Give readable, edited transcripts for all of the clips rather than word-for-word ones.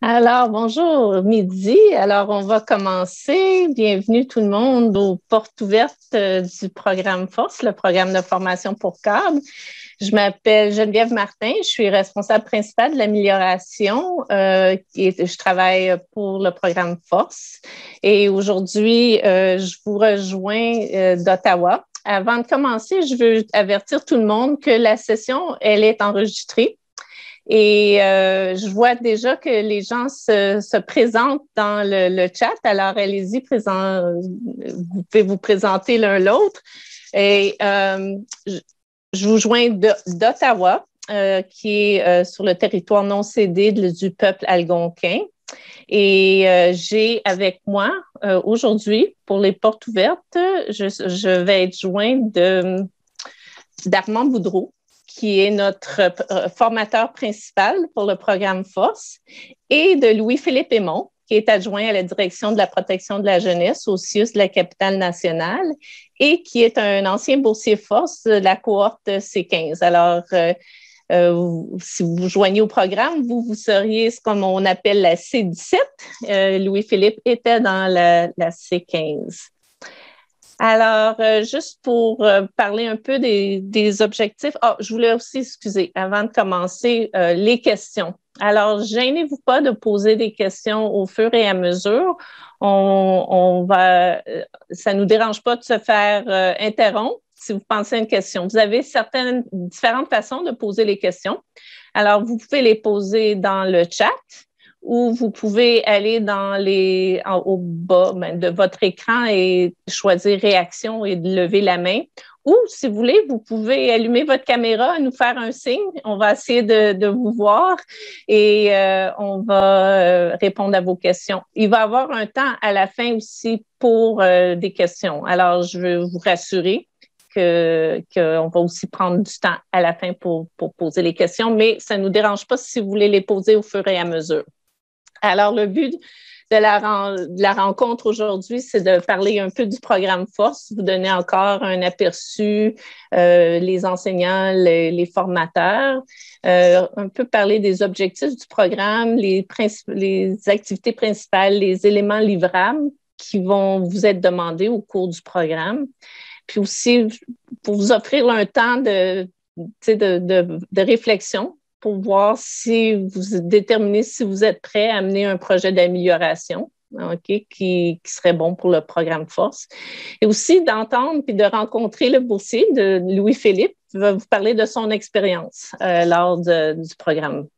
Alors, bonjour, midi. Alors, on va commencer. Bienvenue tout le monde aux portes ouvertes du programme Force, le programme de formation pour cadres. Je m'appelle Geneviève Martin, je suis responsable principale de l'amélioration et je travaille pour le programme Force. Et aujourd'hui, je vous rejoins d'Ottawa. Avant de commencer, je veux avertir tout le monde que la session, elle est enregistrée. Et je vois déjà que les gens se présentent dans le chat. Alors, allez-y, vous pouvez vous présenter l'un l'autre. Et je vous joins d'Ottawa, qui est sur le territoire non cédé du peuple algonquin. Et j'ai avec moi aujourd'hui, pour les portes ouvertes, je vais être jointe d'Armand Boudreau, qui est notre formateur principal pour le programme Force, et de Louis-Philippe Aymon, qui est adjoint à la direction de la protection de la jeunesse au CIUS de la capitale nationale et qui est un ancien boursier Force de la cohorte C15. Alors, si vous vous joignez au programme, vous seriez ce qu'on appelle la C17. Louis-Philippe était dans la C15. Alors, juste pour parler un peu des objectifs, je voulais aussi, excusez, avant de commencer, les questions. Alors, gênez-vous pas de poser des questions au fur et à mesure. Ça nous dérange pas de se faire interrompre si vous pensez à une question. Vous avez différentes façons de poser les questions. Alors, vous pouvez les poser dans le chat, ou vous pouvez aller au bas de votre écran et choisir réaction et lever la main. Ou, si vous voulez, vous pouvez allumer votre caméra, nous faire un signe. On va essayer de vous voir et on va répondre à vos questions. Il va y avoir un temps à la fin aussi pour des questions. Alors, je veux vous rassurer qu'on va aussi prendre du temps à la fin pour poser les questions, mais ça ne nous dérange pas si vous voulez les poser au fur et à mesure. Alors, le but de la rencontre aujourd'hui, c'est de parler un peu du programme Force, vous donner encore un aperçu, les enseignants, les formateurs, un peu parler des objectifs du programme, les activités principales, les éléments livrables qui vont vous être demandés au cours du programme. Puis aussi, pour vous offrir un temps de réflexion, pour voir si vous déterminez si vous êtes prêt à amener un projet d'amélioration, qui serait bon pour le programme Force. Et aussi d'entendre puis de rencontrer le boursier de Louis-Philippe, qui va vous parler de son expérience lors du programme.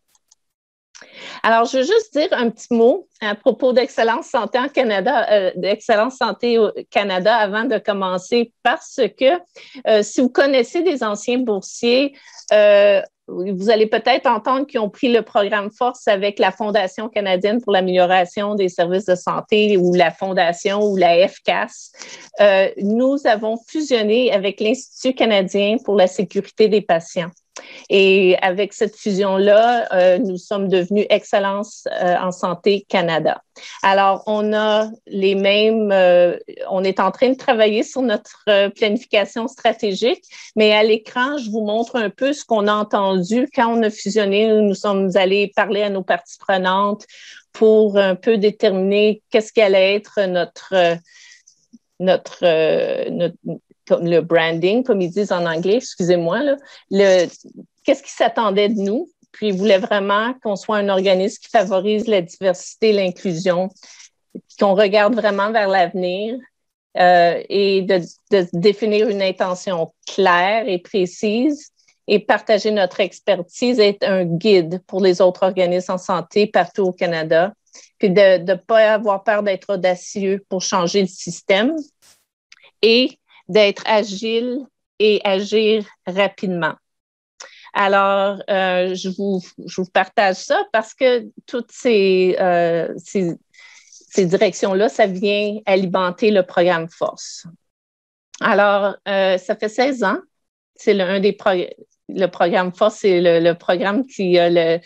Alors, je veux juste dire un petit mot à propos d'Excellence Santé en Canada, d'Excellence Santé au Canada avant de commencer, parce que si vous connaissez des anciens boursiers, vous allez peut-être entendre qu'ils ont pris le programme Force avec la Fondation canadienne pour l'amélioration des services de santé ou la Fondation ou la FCAS. Nous avons fusionné avec l'Institut canadien pour la sécurité des patients. Et avec cette fusion-là, nous sommes devenus Excellence en Santé Canada. Alors, on a on est en train de travailler sur notre planification stratégique, mais à l'écran, je vous montre un peu ce qu'on a entendu quand on a fusionné. Nous sommes allés parler à nos parties prenantes pour un peu déterminer qu'est-ce qu'allait être le branding, comme ils disent en anglais, excusez-moi, qu'est-ce qu'ils s'attendaient de nous? Puis ils voulaient vraiment qu'on soit un organisme qui favorise la diversité, l'inclusion, qu'on regarde vraiment vers l'avenir et de définir une intention claire et précise et partager notre expertise, être un guide pour les autres organismes en santé partout au Canada, puis de ne pas avoir peur d'être audacieux pour changer le système et d'être agile et agir rapidement. Alors, je vous partage ça parce que toutes ces directions-là, ça vient alimenter le programme Force. Alors, ça fait 16 ans. C'est le programme Force, c'est le programme qui est là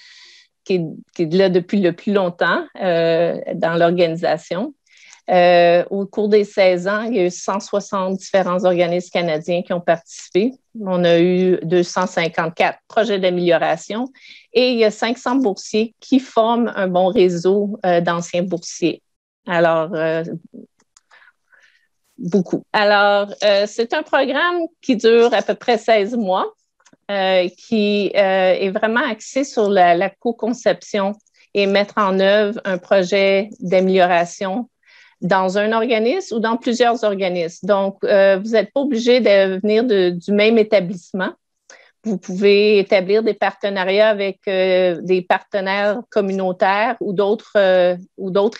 depuis le plus longtemps dans l'organisation. Au cours des 16 ans, il y a eu 160 différents organismes canadiens qui ont participé. On a eu 254 projets d'amélioration et il y a 500 boursiers qui forment un bon réseau d'anciens boursiers. Alors, beaucoup. Alors, c'est un programme qui dure à peu près 16 mois, qui est vraiment axé sur la co-conception et mettre en œuvre un projet d'amélioration dans un organisme ou dans plusieurs organismes. Donc, vous n'êtes pas obligé de venir du même établissement. Vous pouvez établir des partenariats avec des partenaires communautaires ou d'autres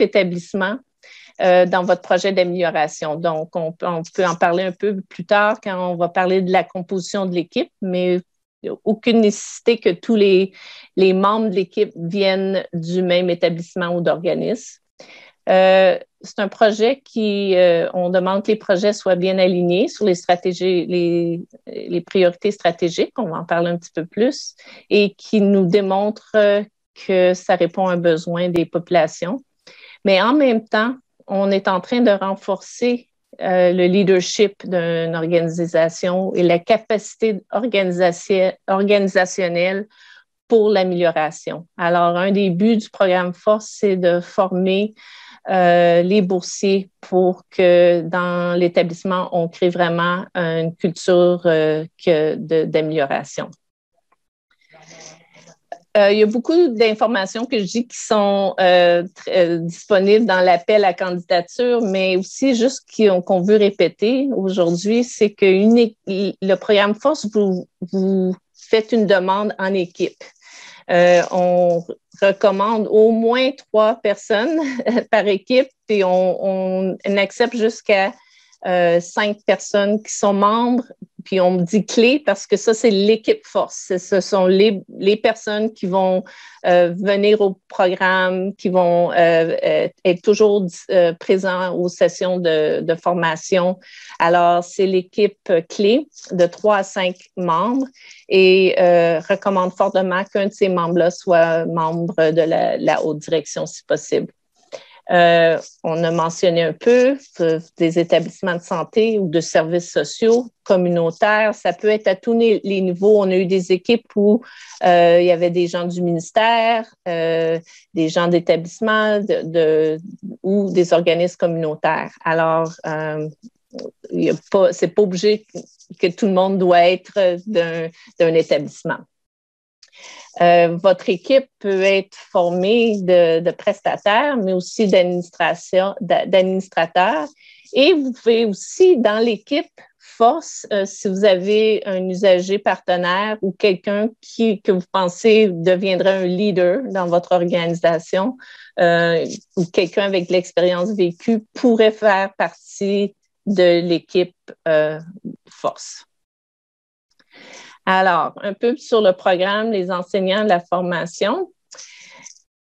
établissements dans votre projet d'amélioration. Donc, on peut en parler un peu plus tard quand on va parler de la composition de l'équipe, mais il n'y a aucune nécessité que tous les membres de l'équipe viennent du même établissement ou d'organisme. C'est un projet on demande que les projets soient bien alignés sur les stratégies, les priorités stratégiques, on va en parler un petit peu plus, et qui nous démontre que ça répond à un besoin des populations. Mais en même temps, on est en train de renforcer le leadership d'une organisation et la capacité organisationnelle pour l'amélioration. Alors, un des buts du programme Force, c'est de former les boursiers pour que dans l'établissement, on crée vraiment une culture d'amélioration. Il y a beaucoup d'informations que je dis qui sont disponibles dans l'appel à candidature, mais aussi juste qu'on veut répéter aujourd'hui, c'est que le programme Force, vous faites une demande en équipe. On recommande au moins 3 personnes par équipe et on accepte jusqu'à 5 personnes qui sont membres. Puis on me dit clé parce que ça, c'est l'équipe force. Ce sont les personnes qui vont venir au programme, qui vont être toujours présents aux sessions de formation. Alors, c'est l'équipe clé de 3 à 5 membres et recommande fortement qu'un de ces membres-là soit membre de la haute direction si possible. On a mentionné un peu des établissements de santé ou de services sociaux communautaires. Ça peut être à tous les niveaux. On a eu des équipes où il y avait des gens du ministère, des gens d'établissement ou des organismes communautaires. Alors, c'est pas obligé que tout le monde doit être d'un établissement. Votre équipe peut être formée de prestataires, mais aussi d'administrateurs. Et vous pouvez aussi, dans l'équipe Force, si vous avez un usager partenaire ou quelqu'un que vous pensez deviendra un leader dans votre organisation ou quelqu'un avec de l'expérience vécue pourrait faire partie de l'équipe Force. Alors, un peu sur le programme, les enseignants de la formation.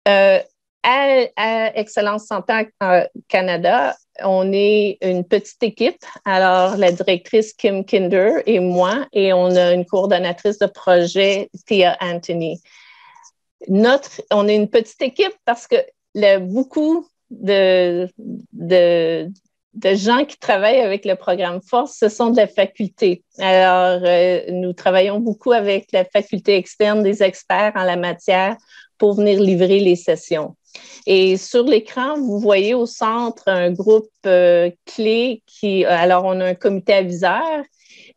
À Excellence Santé Canada, on est une petite équipe. Alors, la directrice Kim Kinder et moi, et on a une coordonnatrice de projet, Thea Anthony. On est une petite équipe parce que beaucoup de gens qui travaillent avec le programme Force, ce sont de la faculté. Alors, nous travaillons beaucoup avec la faculté externe des experts en la matière pour venir livrer les sessions. Et sur l'écran, vous voyez au centre un groupe clé alors on a un comité aviseur,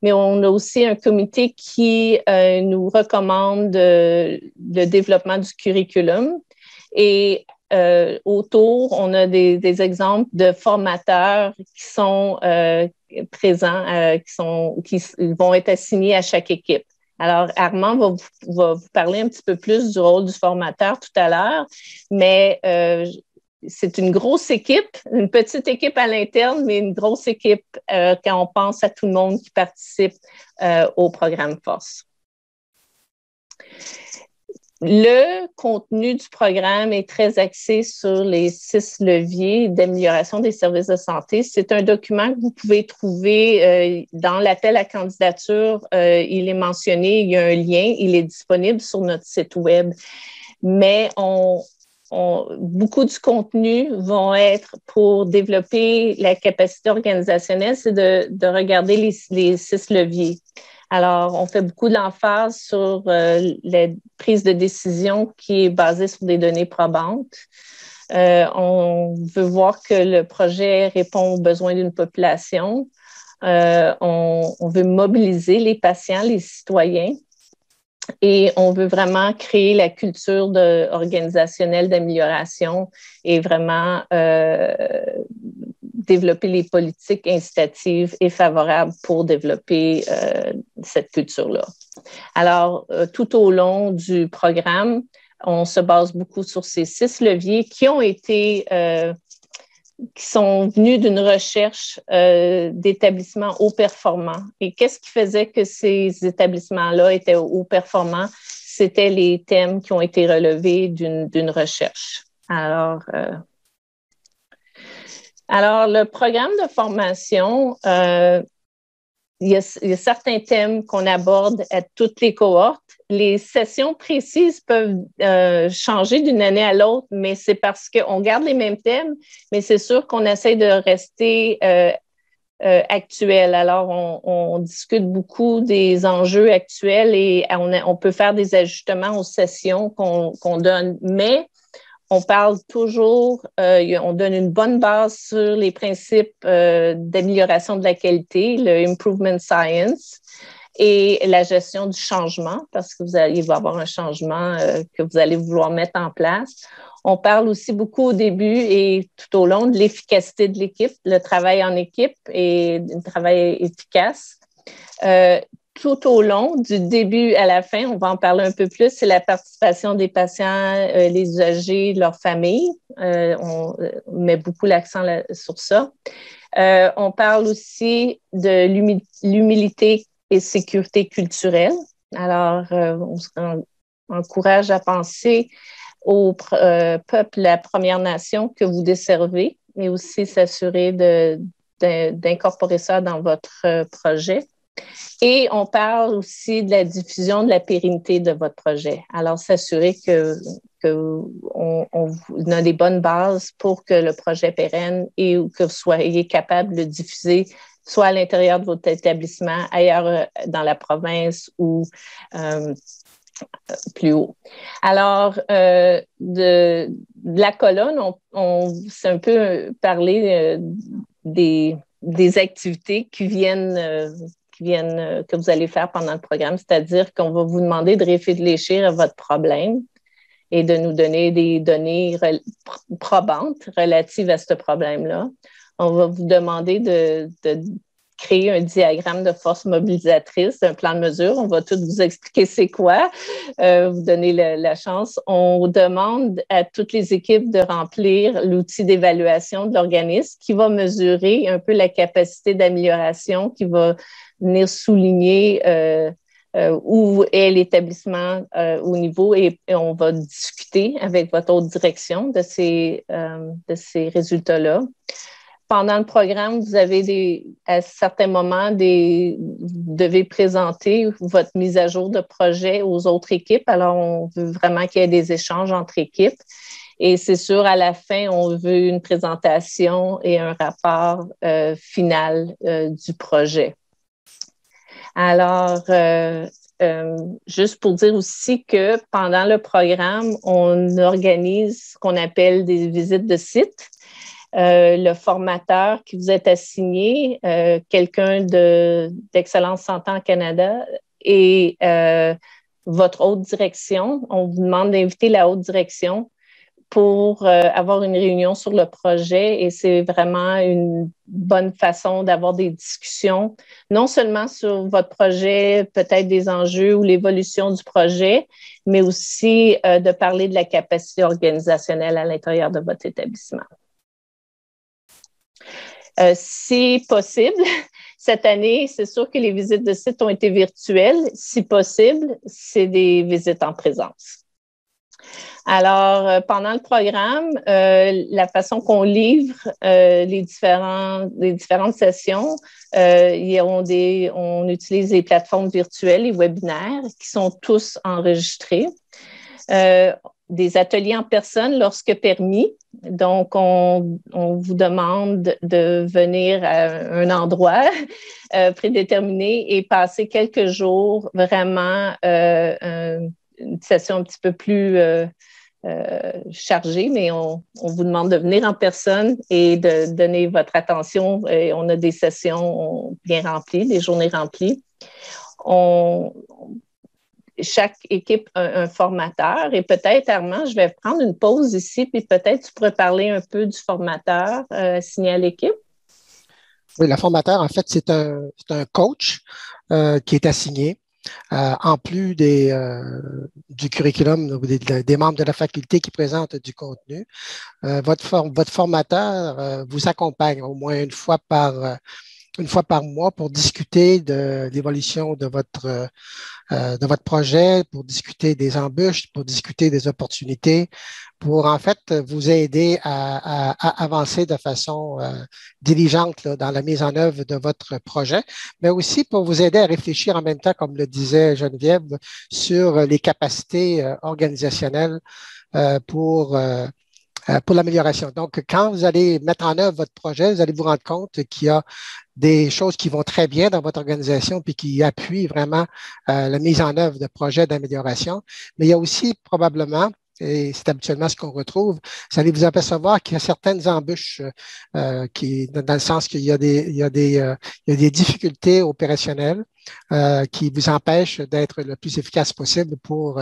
mais on a aussi un comité qui nous recommande le développement du curriculum. Et autour, on a des exemples de formateurs qui sont présents, qui vont être assignés à chaque équipe. Alors, Armand va vous parler un petit peu plus du rôle du formateur tout à l'heure, mais c'est une grosse équipe, une petite équipe à l'interne, mais une grosse équipe quand on pense à tout le monde qui participe au programme Force. Le contenu du programme est très axé sur les 6 leviers d'amélioration des services de santé. C'est un document que vous pouvez trouver dans l'appel à candidature. Il est mentionné, il y a un lien, il est disponible sur notre site web. Mais beaucoup du contenu vont être pour développer la capacité organisationnelle, c'est de regarder les 6 leviers. Alors, on fait beaucoup de l'emphase sur la prise de décision qui est basée sur des données probantes. On veut voir que le projet répond aux besoins d'une population. On veut mobiliser les patients, les citoyens. Et on veut vraiment créer la culture organisationnelle d'amélioration et vraiment développer les politiques incitatives et favorables pour développer cette culture-là. Alors, tout au long du programme, on se base beaucoup sur ces 6 leviers qui sont venus d'une recherche d'établissements haut performants. Et qu'est-ce qui faisait que ces établissements-là étaient haut performants? C'était les thèmes qui ont été relevés d'une recherche. Alors, le programme de formation, il y a certains thèmes qu'on aborde à toutes les cohortes. Les sessions précises peuvent changer d'une année à l'autre, mais c'est parce qu'on garde les mêmes thèmes, mais c'est sûr qu'on essaie de rester actuel. Alors, on discute beaucoup des enjeux actuels et on peut faire des ajustements aux sessions qu'on donne, mais on parle toujours, on donne une bonne base sur les principes d'amélioration de la qualité, le Improvement Science, et la gestion du changement, parce que il va y avoir un changement que vous allez vouloir mettre en place. On parle aussi beaucoup au début et tout au long de l'efficacité de l'équipe, le travail en équipe et un travail efficace. Tout au long, du début à la fin, on va en parler un peu plus, c'est la participation des patients, les usagers, leurs familles. On met beaucoup l'accent sur ça. On parle aussi de l'humilité et sécurité culturelle. Alors, on se encourage à penser au peuple, la Première Nation que vous desservez, mais aussi s'assurer d'incorporer ça dans votre projet. Et on parle aussi de la diffusion de la pérennité de votre projet. Alors, s'assurer qu'on a des bonnes bases pour que le projet pérenne et que vous soyez capable de le diffuser soit à l'intérieur de votre établissement, ailleurs dans la province ou plus haut. Alors, de la colonne, on s'est un peu parlé des activités qui viennent que vous allez faire pendant le programme, c'est-à-dire qu'on va vous demander de réfléchir à votre problème et de nous donner des données probantes relatives à ce problème-là. On va vous demander de créer un diagramme de force mobilisatrice, un plan de mesure. On va tout vous expliquer c'est quoi, vous donner la chance. On demande à toutes les équipes de remplir l'outil d'évaluation de l'organisme qui va mesurer un peu la capacité d'amélioration, qui va venir souligner où est l'établissement au niveau et on va discuter avec votre autre direction de ces résultats-là. Pendant le programme, vous avez à certains moments, vous devez présenter votre mise à jour de projet aux autres équipes. Alors, on veut vraiment qu'il y ait des échanges entre équipes. Et c'est sûr, à la fin, on veut une présentation et un rapport final du projet. Alors, juste pour dire aussi que pendant le programme, on organise ce qu'on appelle des visites de site. Le formateur qui vous est assigné, quelqu'un d'Excellence Santé en Canada et votre haute direction. On vous demande d'inviter la haute direction pour avoir une réunion sur le projet et c'est vraiment une bonne façon d'avoir des discussions, non seulement sur votre projet, peut-être des enjeux ou l'évolution du projet, mais aussi de parler de la capacité organisationnelle à l'intérieur de votre établissement. Si possible, cette année, c'est sûr que les visites de site ont été virtuelles. Si possible, c'est des visites en présence. Alors, pendant le programme, la façon qu'on livre les différentes sessions, on utilise les plateformes virtuelles, les webinaires, qui sont tous enregistrés. des ateliers en personne lorsque permis. Donc, on vous demande de venir à un endroit prédéterminé et passer quelques jours vraiment une session un petit peu plus chargée, mais on vous demande de venir en personne et de donner votre attention. Et on a des sessions bien remplies, des journées remplies. Chaque équipe a un formateur et peut-être, Armand, je vais prendre une pause ici, puis peut-être tu pourrais parler un peu du formateur assigné à l'équipe. Oui, le formateur, en fait, c'est un coach qui est assigné. En plus du curriculum des membres de la faculté qui présentent du contenu, votre formateur vous accompagne au moins une fois par mois pour discuter de l'évolution de votre projet, pour discuter des embûches, pour discuter des opportunités, pour en fait vous aider à avancer de façon diligente là, dans la mise en œuvre de votre projet, mais aussi pour vous aider à réfléchir en même temps, comme le disait Geneviève, sur les capacités organisationnelles pour l'amélioration. Donc, quand vous allez mettre en œuvre votre projet, vous allez vous rendre compte qu'il y a des choses qui vont très bien dans votre organisation puis qui appuient vraiment la mise en œuvre de projets d'amélioration. Mais il y a aussi probablement, et c'est habituellement ce qu'on retrouve, vous allez vous apercevoir qu'il y a certaines embûches dans le sens qu'il y a il y a des difficultés opérationnelles qui vous empêchent d'être le plus efficace possible pour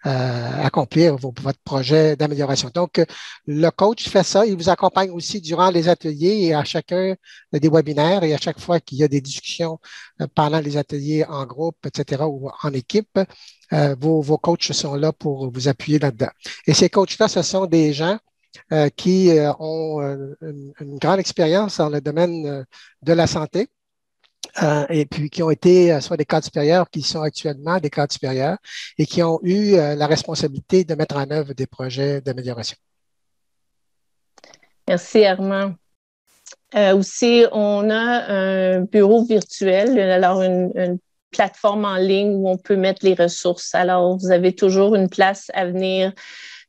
accomplir votre projet d'amélioration. Donc, le coach fait ça. Il vous accompagne aussi durant les ateliers et à chacun des webinaires et à chaque fois qu'il y a des discussions pendant les ateliers en groupe, etc., ou en équipe. Vos coachs sont là pour vous appuyer là-dedans. Et ces coachs-là, ce sont des gens qui ont une grande expérience dans le domaine de la santé. Et puis qui ont été soit des cadres supérieurs, qui sont actuellement des cadres supérieurs et qui ont eu la responsabilité de mettre en œuvre des projets d'amélioration. Merci, Armand. Aussi, on a un bureau virtuel, alors une plateforme en ligne où on peut mettre les ressources. Alors, vous avez toujours une place à venir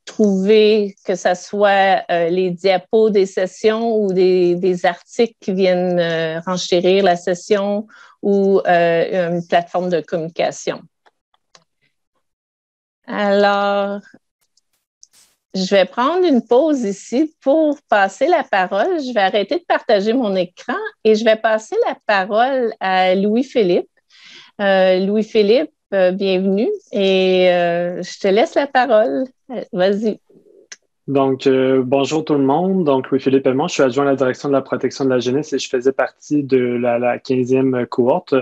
trouver, que ce soit les diapos des sessions ou des articles qui viennent renchérir la session ou une plateforme de communication. Alors, je vais prendre une pause ici pour passer la parole. Je vais arrêter de partager mon écran et je vais passer la parole à Louis-Philippe. Louis-Philippe, bienvenue et je te laisse la parole. Vas-y. Donc, bonjour tout le monde. Donc, Louis-Philippe Aymon, je suis adjoint à la direction de la protection de la jeunesse et je faisais partie de la 15e cohorte.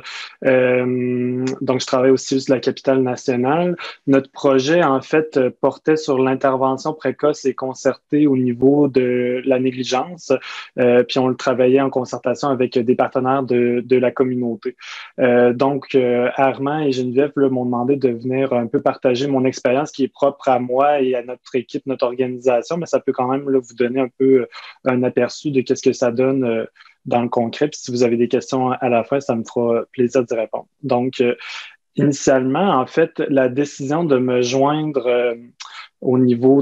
Donc, je travaille aussi sur la capitale nationale. Notre projet, en fait, portait sur l'intervention précoce et concertée au niveau de la négligence. Puis, on le travaillait en concertation avec des partenaires de la communauté. Donc, Armand et Geneviève m'ont demandé de venir un peu partager mon expérience qui est propre à moi et à notre équipe, notre organisation, mais ça peut quand même là, vous donner un peu un aperçu de qu'est-ce que ça donne dans le concret. Puis si vous avez des questions à la fin, ça me fera plaisir d'y répondre. Donc, initialement, en fait, la décision de me joindre au niveau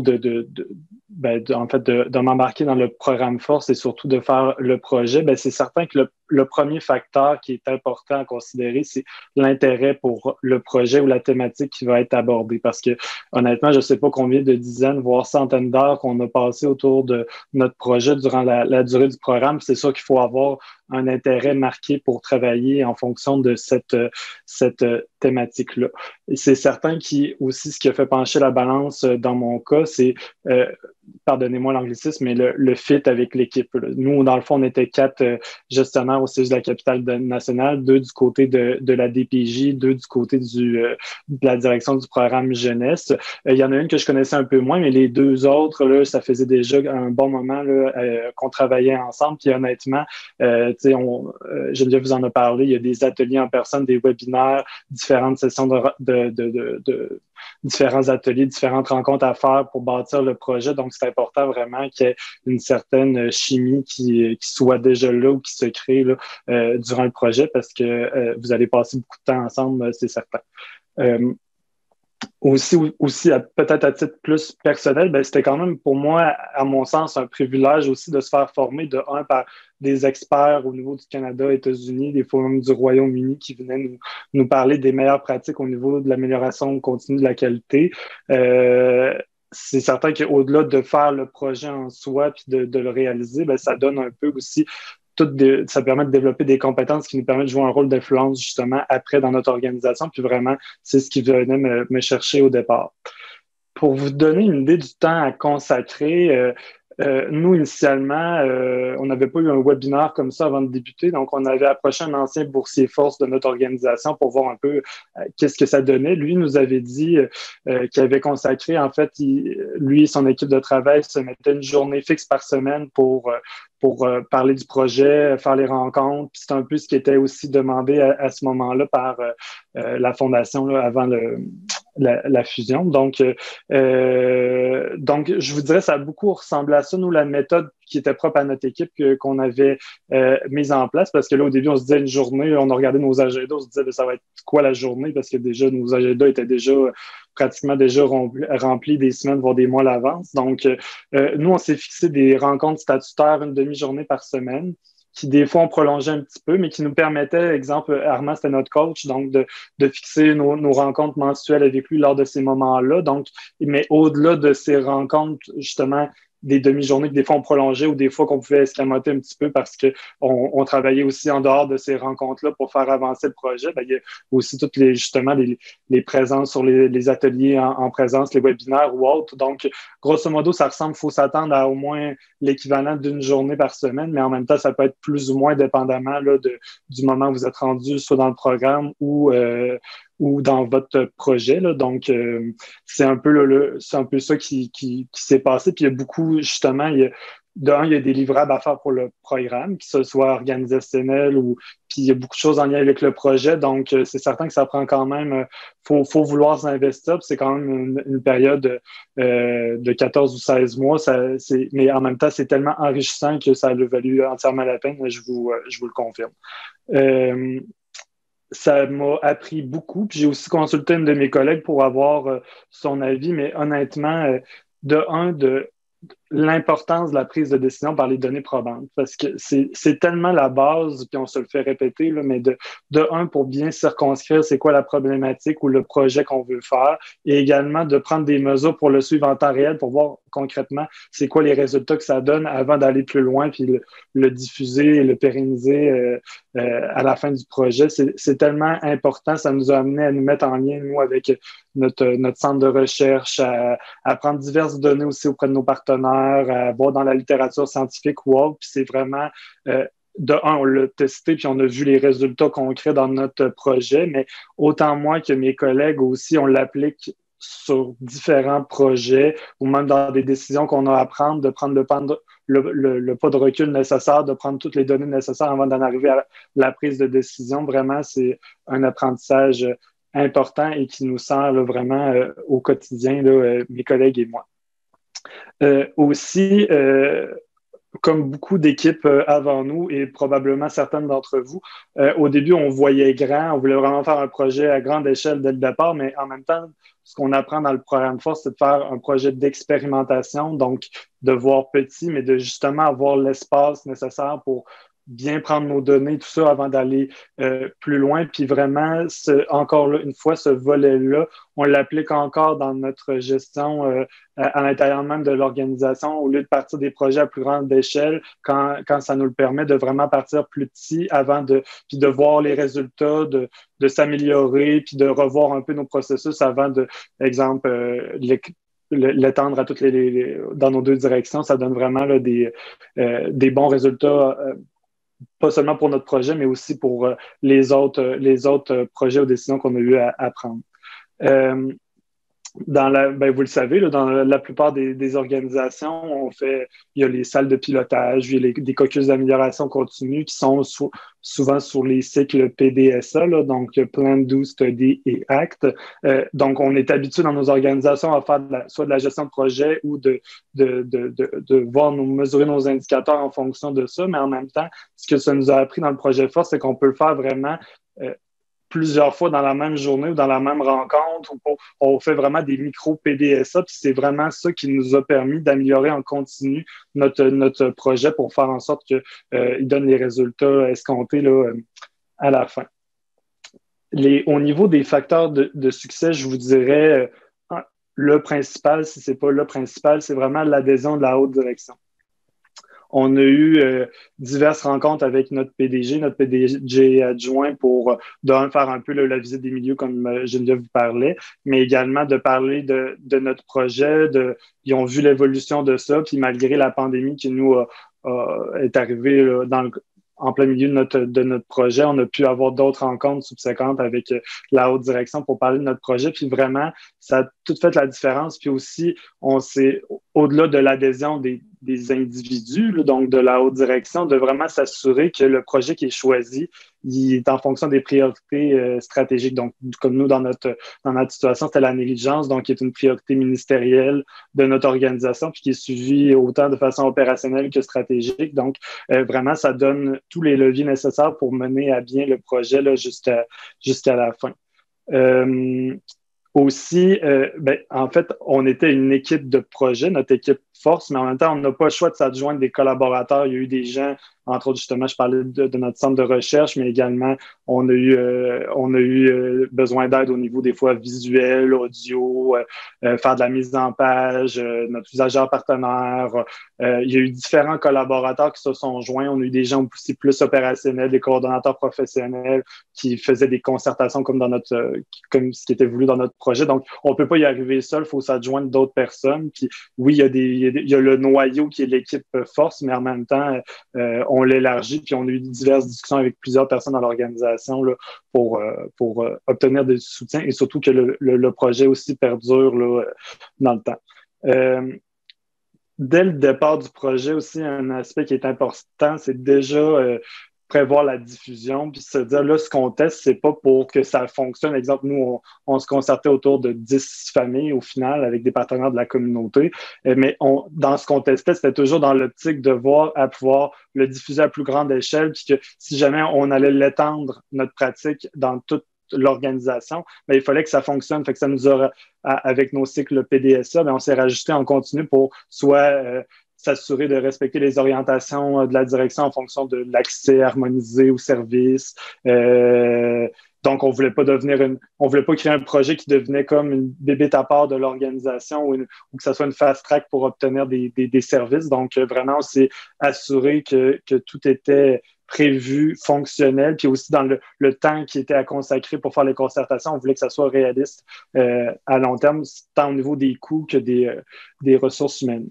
en fait, de m'embarquer dans le programme Force et surtout de faire le projet, c'est certain que le premier facteur qui est important à considérer, c'est l'intérêt pour le projet ou la thématique qui va être abordée. Parce que, honnêtement, je ne sais pas combien de dizaines, voire centaines d'heures qu'on a passé autour de notre projet durant la durée du programme. C'est sûr qu'il faut avoir un intérêt marqué pour travailler en fonction de cette thématique-là. Et c'est certain aussi ce qui a fait pencher la balance dans mon cas, c'est pardonnez-moi l'anglicisme, mais le fit avec l'équipe. Nous, dans le fond, on était 4 gestionnaires au siège de la capitale nationale, 2 du côté de la DPJ, 2 du côté de la direction du programme jeunesse. Il y en a une que je connaissais un peu moins, mais les 2 autres, là, ça faisait déjà un bon moment qu'on travaillait ensemble. Puis honnêtement, Geneviève vous en a parlé, il y a des ateliers en personne, des webinaires, différentes sessions de différents ateliers, différentes rencontres à faire pour bâtir le projet. Donc, c'est important vraiment qu'il y ait une certaine chimie qui soit déjà là ou qui se crée là, durant le projet parce que vous allez passer beaucoup de temps ensemble, c'est certain. aussi peut-être à titre plus personnel, ben, c'était quand même pour moi, à mon sens, un privilège aussi de se faire former par des experts au niveau du Canada, États-Unis, des fois même du Royaume-Uni qui venaient nous parler des meilleures pratiques au niveau de l'amélioration continue de la qualité. C'est certain qu'au-delà de faire le projet en soi puis de le réaliser, ben, ça donne un peu aussi ça permet de développer des compétences qui nous permettent de jouer un rôle d'influence justement après dans notre organisation. Puis vraiment, c'est ce qui venait me chercher au départ. Pour vous donner une idée du temps à consacrer, nous, initialement, on n'avait pas eu un webinaire comme ça avant de débuter, donc on avait approché un ancien boursier force de notre organisation pour voir un peu qu'est-ce que ça donnait. Lui nous avait dit qu'il avait consacré, en fait, lui et son équipe de travail se mettaient une journée fixe par semaine pour parler du projet, faire les rencontres. Puis c'est un peu ce qui était aussi demandé à ce moment-là par la Fondation là, avant la fusion. Donc, je vous dirais, ça a beaucoup ressemblé à ça. Nous, la méthode qui était propre à notre équipe qu'on avait mise en place, parce que là, au début, on se disait une journée, on a regardé nos agendas, on se disait, ça va être quoi la journée? Parce que déjà, nos agendas étaient pratiquement déjà remplis des semaines, voire des mois à l'avance. Donc, nous, on s'est fixé des rencontres statutaires une demi-journée par semaine qui, des fois, ont prolongé un petit peu, mais qui nous permettaient, exemple, Armand, c'était notre coach, donc de fixer nos rencontres mensuelles avec lui lors de ces moments-là. Donc, mais au-delà de ces rencontres, justement, des demi-journées que des fois on prolongeait ou des fois qu'on pouvait escamoter un petit peu parce qu'on travaillait aussi en dehors de ces rencontres-là pour faire avancer le projet. Ben, il y a aussi toutes justement les présences sur les ateliers en présence, les webinaires ou autres. Donc, grosso modo, ça ressemble, il faut s'attendre à au moins l'équivalent d'une journée par semaine, mais en même temps, ça peut être plus ou moins dépendamment là, du moment où vous êtes rendu, soit dans le programme ou dans votre projet. Là. Donc, c'est un peu ça qui s'est passé. Puis il y a beaucoup, justement, il y a des livrables à faire pour le programme, que ce soit organisationnel puis il y a beaucoup de choses en lien avec le projet. Donc, c'est certain que ça prend quand même, faut vouloir s'investir. C'est quand même une période de 14 ou 16 mois. Mais en même temps, c'est tellement enrichissant que ça a valu entièrement la peine. Je vous le confirme. Ça m'a appris beaucoup. Puis j'ai aussi consulté une de mes collègues pour avoir son avis, mais honnêtement, de l'importance de la prise de décision par les données probantes, parce que c'est tellement la base, puis on se le fait répéter, là, mais pour bien circonscrire c'est quoi la problématique ou le projet qu'on veut faire, et également de prendre des mesures pour le suivre en temps réel, pour voir concrètement c'est quoi les résultats que ça donne avant d'aller plus loin, puis le diffuser et le pérenniser à la fin du projet. C'est tellement important, ça nous a amené à nous mettre en lien, nous, avec notre centre de recherche, à prendre diverses données aussi auprès de nos partenaires, à voir dans la littérature scientifique ou autre. Puis c'est vraiment, on l'a testé, puis on a vu les résultats concrets dans notre projet, mais autant moi que mes collègues aussi, on l'applique sur différents projets ou même dans des décisions qu'on a à prendre, de prendre le pas de recul nécessaire, de prendre toutes les données nécessaires avant d'en arriver à la prise de décision. Vraiment, c'est un apprentissage important et qui nous sert là, vraiment au quotidien, là, mes collègues et moi. Aussi, comme beaucoup d'équipes avant nous et probablement certaines d'entre vous, au début, on voyait grand, on voulait vraiment faire un projet à grande échelle dès le départ, mais en même temps, ce qu'on apprend dans le programme Force, c'est de faire un projet d'expérimentation, donc de voir petit, mais de justement avoir l'espace nécessaire pour bien prendre nos données, tout ça, avant d'aller plus loin. Puis vraiment, encore là, une fois, ce volet-là, on l'applique encore dans notre gestion à l'intérieur même de l'organisation, au lieu de partir des projets à plus grande échelle, quand ça nous le permet de vraiment partir plus petit puis de voir les résultats, de s'améliorer, puis de revoir un peu nos processus avant exemple, l'étendre à dans nos deux directions. Ça donne vraiment là, des bons résultats pas seulement pour notre projet, mais aussi pour les autres projets ou décisions qu'on a eu à prendre. Vous le savez, là, dans la plupart des organisations, il y a les salles de pilotage, il y a des caucus d'amélioration continue qui sont souvent sur les cycles PDSA, là, donc Plan, Do, Study et Act. Donc, on est habitué dans nos organisations à faire soit de la gestion de projet ou de mesurer nos indicateurs en fonction de ça, mais en même temps, ce que ça nous a appris dans le projet Force, c'est qu'on peut le faire vraiment plusieurs fois dans la même journée ou dans la même rencontre. On fait vraiment des micro-PDSA, puis c'est vraiment ça qui nous a permis d'améliorer en continu notre projet pour faire en sorte qu'il donne les résultats escomptés là, à la fin. Au niveau des facteurs de succès, je vous dirais le principal, si ce n'est pas le principal, c'est vraiment l'adhésion de la haute direction. On a eu diverses rencontres avec notre PDG adjoint pour faire un peu la visite des milieux comme Geneviève vous parlait, mais également de parler de notre projet. Ils ont vu l'évolution de ça, puis malgré la pandémie qui nous est arrivée en plein milieu de notre projet, on a pu avoir d'autres rencontres subséquentes avec la haute direction pour parler de notre projet. Puis vraiment, ça a tout fait la différence. Puis aussi, on s'est, au-delà de l'adhésion des individus, là, donc de la haute direction, de vraiment s'assurer que le projet qui est choisi, il est en fonction des priorités stratégiques. Donc, comme nous, dans notre situation, c'était la négligence, donc qui est une priorité ministérielle de notre organisation, puis qui est suivie autant de façon opérationnelle que stratégique. Donc, vraiment, ça donne tous les leviers nécessaires pour mener à bien le projet là, jusqu'à la fin. Aussi, en fait, on était une équipe de projet, notre équipe force, mais en même temps, on n'a pas le choix de s'adjoindre des collaborateurs. Il y a eu des gens, entre autres, justement, je parlais de notre centre de recherche, mais également, on a eu besoin d'aide au niveau des fois visuel, audio, faire de la mise en page, notre usageur partenaire. Il y a eu différents collaborateurs qui se sont joints. On a eu des gens aussi plus opérationnels, des coordonnateurs professionnels qui faisaient des concertations comme comme ce qui était voulu dans notre projet. Donc, on ne peut pas y arriver seul, il faut s'adjoindre d'autres personnes. Puis, oui, il y a le noyau qui est l'équipe force, mais en même temps, on l'élargit, puis on a eu diverses discussions avec plusieurs personnes dans l'organisation là, pour obtenir des soutiens et surtout que le projet aussi perdure là, dans le temps. Dès le départ du projet aussi, un aspect qui est important, c'est déjà prévoir la diffusion, puis se dire, là, ce qu'on teste, c'est pas pour que ça fonctionne. Exemple, nous, on se concertait autour de 10 familles au final avec des partenaires de la communauté, mais dans ce qu'on testait, c'était toujours dans l'optique de voir à pouvoir le diffuser à plus grande échelle, puis que si jamais on allait l'étendre, notre pratique, dans toute l'organisation, mais il fallait que ça fonctionne. Fait que ça nous aura, avec nos cycles PDSA, on s'est rajusté en continu pour soit s'assurer de respecter les orientations de la direction en fonction de l'accès harmonisé aux services. Donc, on voulait pas créer un projet qui devenait comme une bébête à part de l'organisation ou que ça soit une fast track pour obtenir des services. Donc, vraiment, on s'est assuré que tout était prévu, fonctionnel, puis aussi dans le temps qui était à consacrer pour faire les concertations, on voulait que ça soit réaliste à long terme, tant au niveau des coûts que des ressources humaines.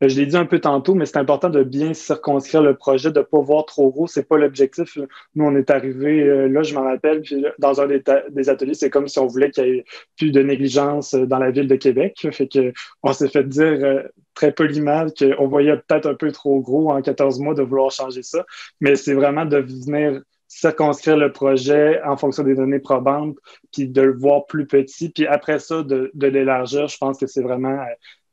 Je l'ai dit un peu tantôt, mais c'est important de bien circonscrire le projet, de ne pas voir trop gros. C'est pas l'objectif. Nous, on est arrivé là, je m'en rappelle, puis dans un des ateliers, c'est comme si on voulait qu'il y ait plus de négligence dans la ville de Québec. Fait que on s'est fait dire très poliment qu'on voyait peut-être un peu trop gros en 14 mois de vouloir changer ça. Mais c'est vraiment de venir circonscrire le projet en fonction des données probantes, puis de le voir plus petit. Puis après ça, de l'élargir, je pense que c'est vraiment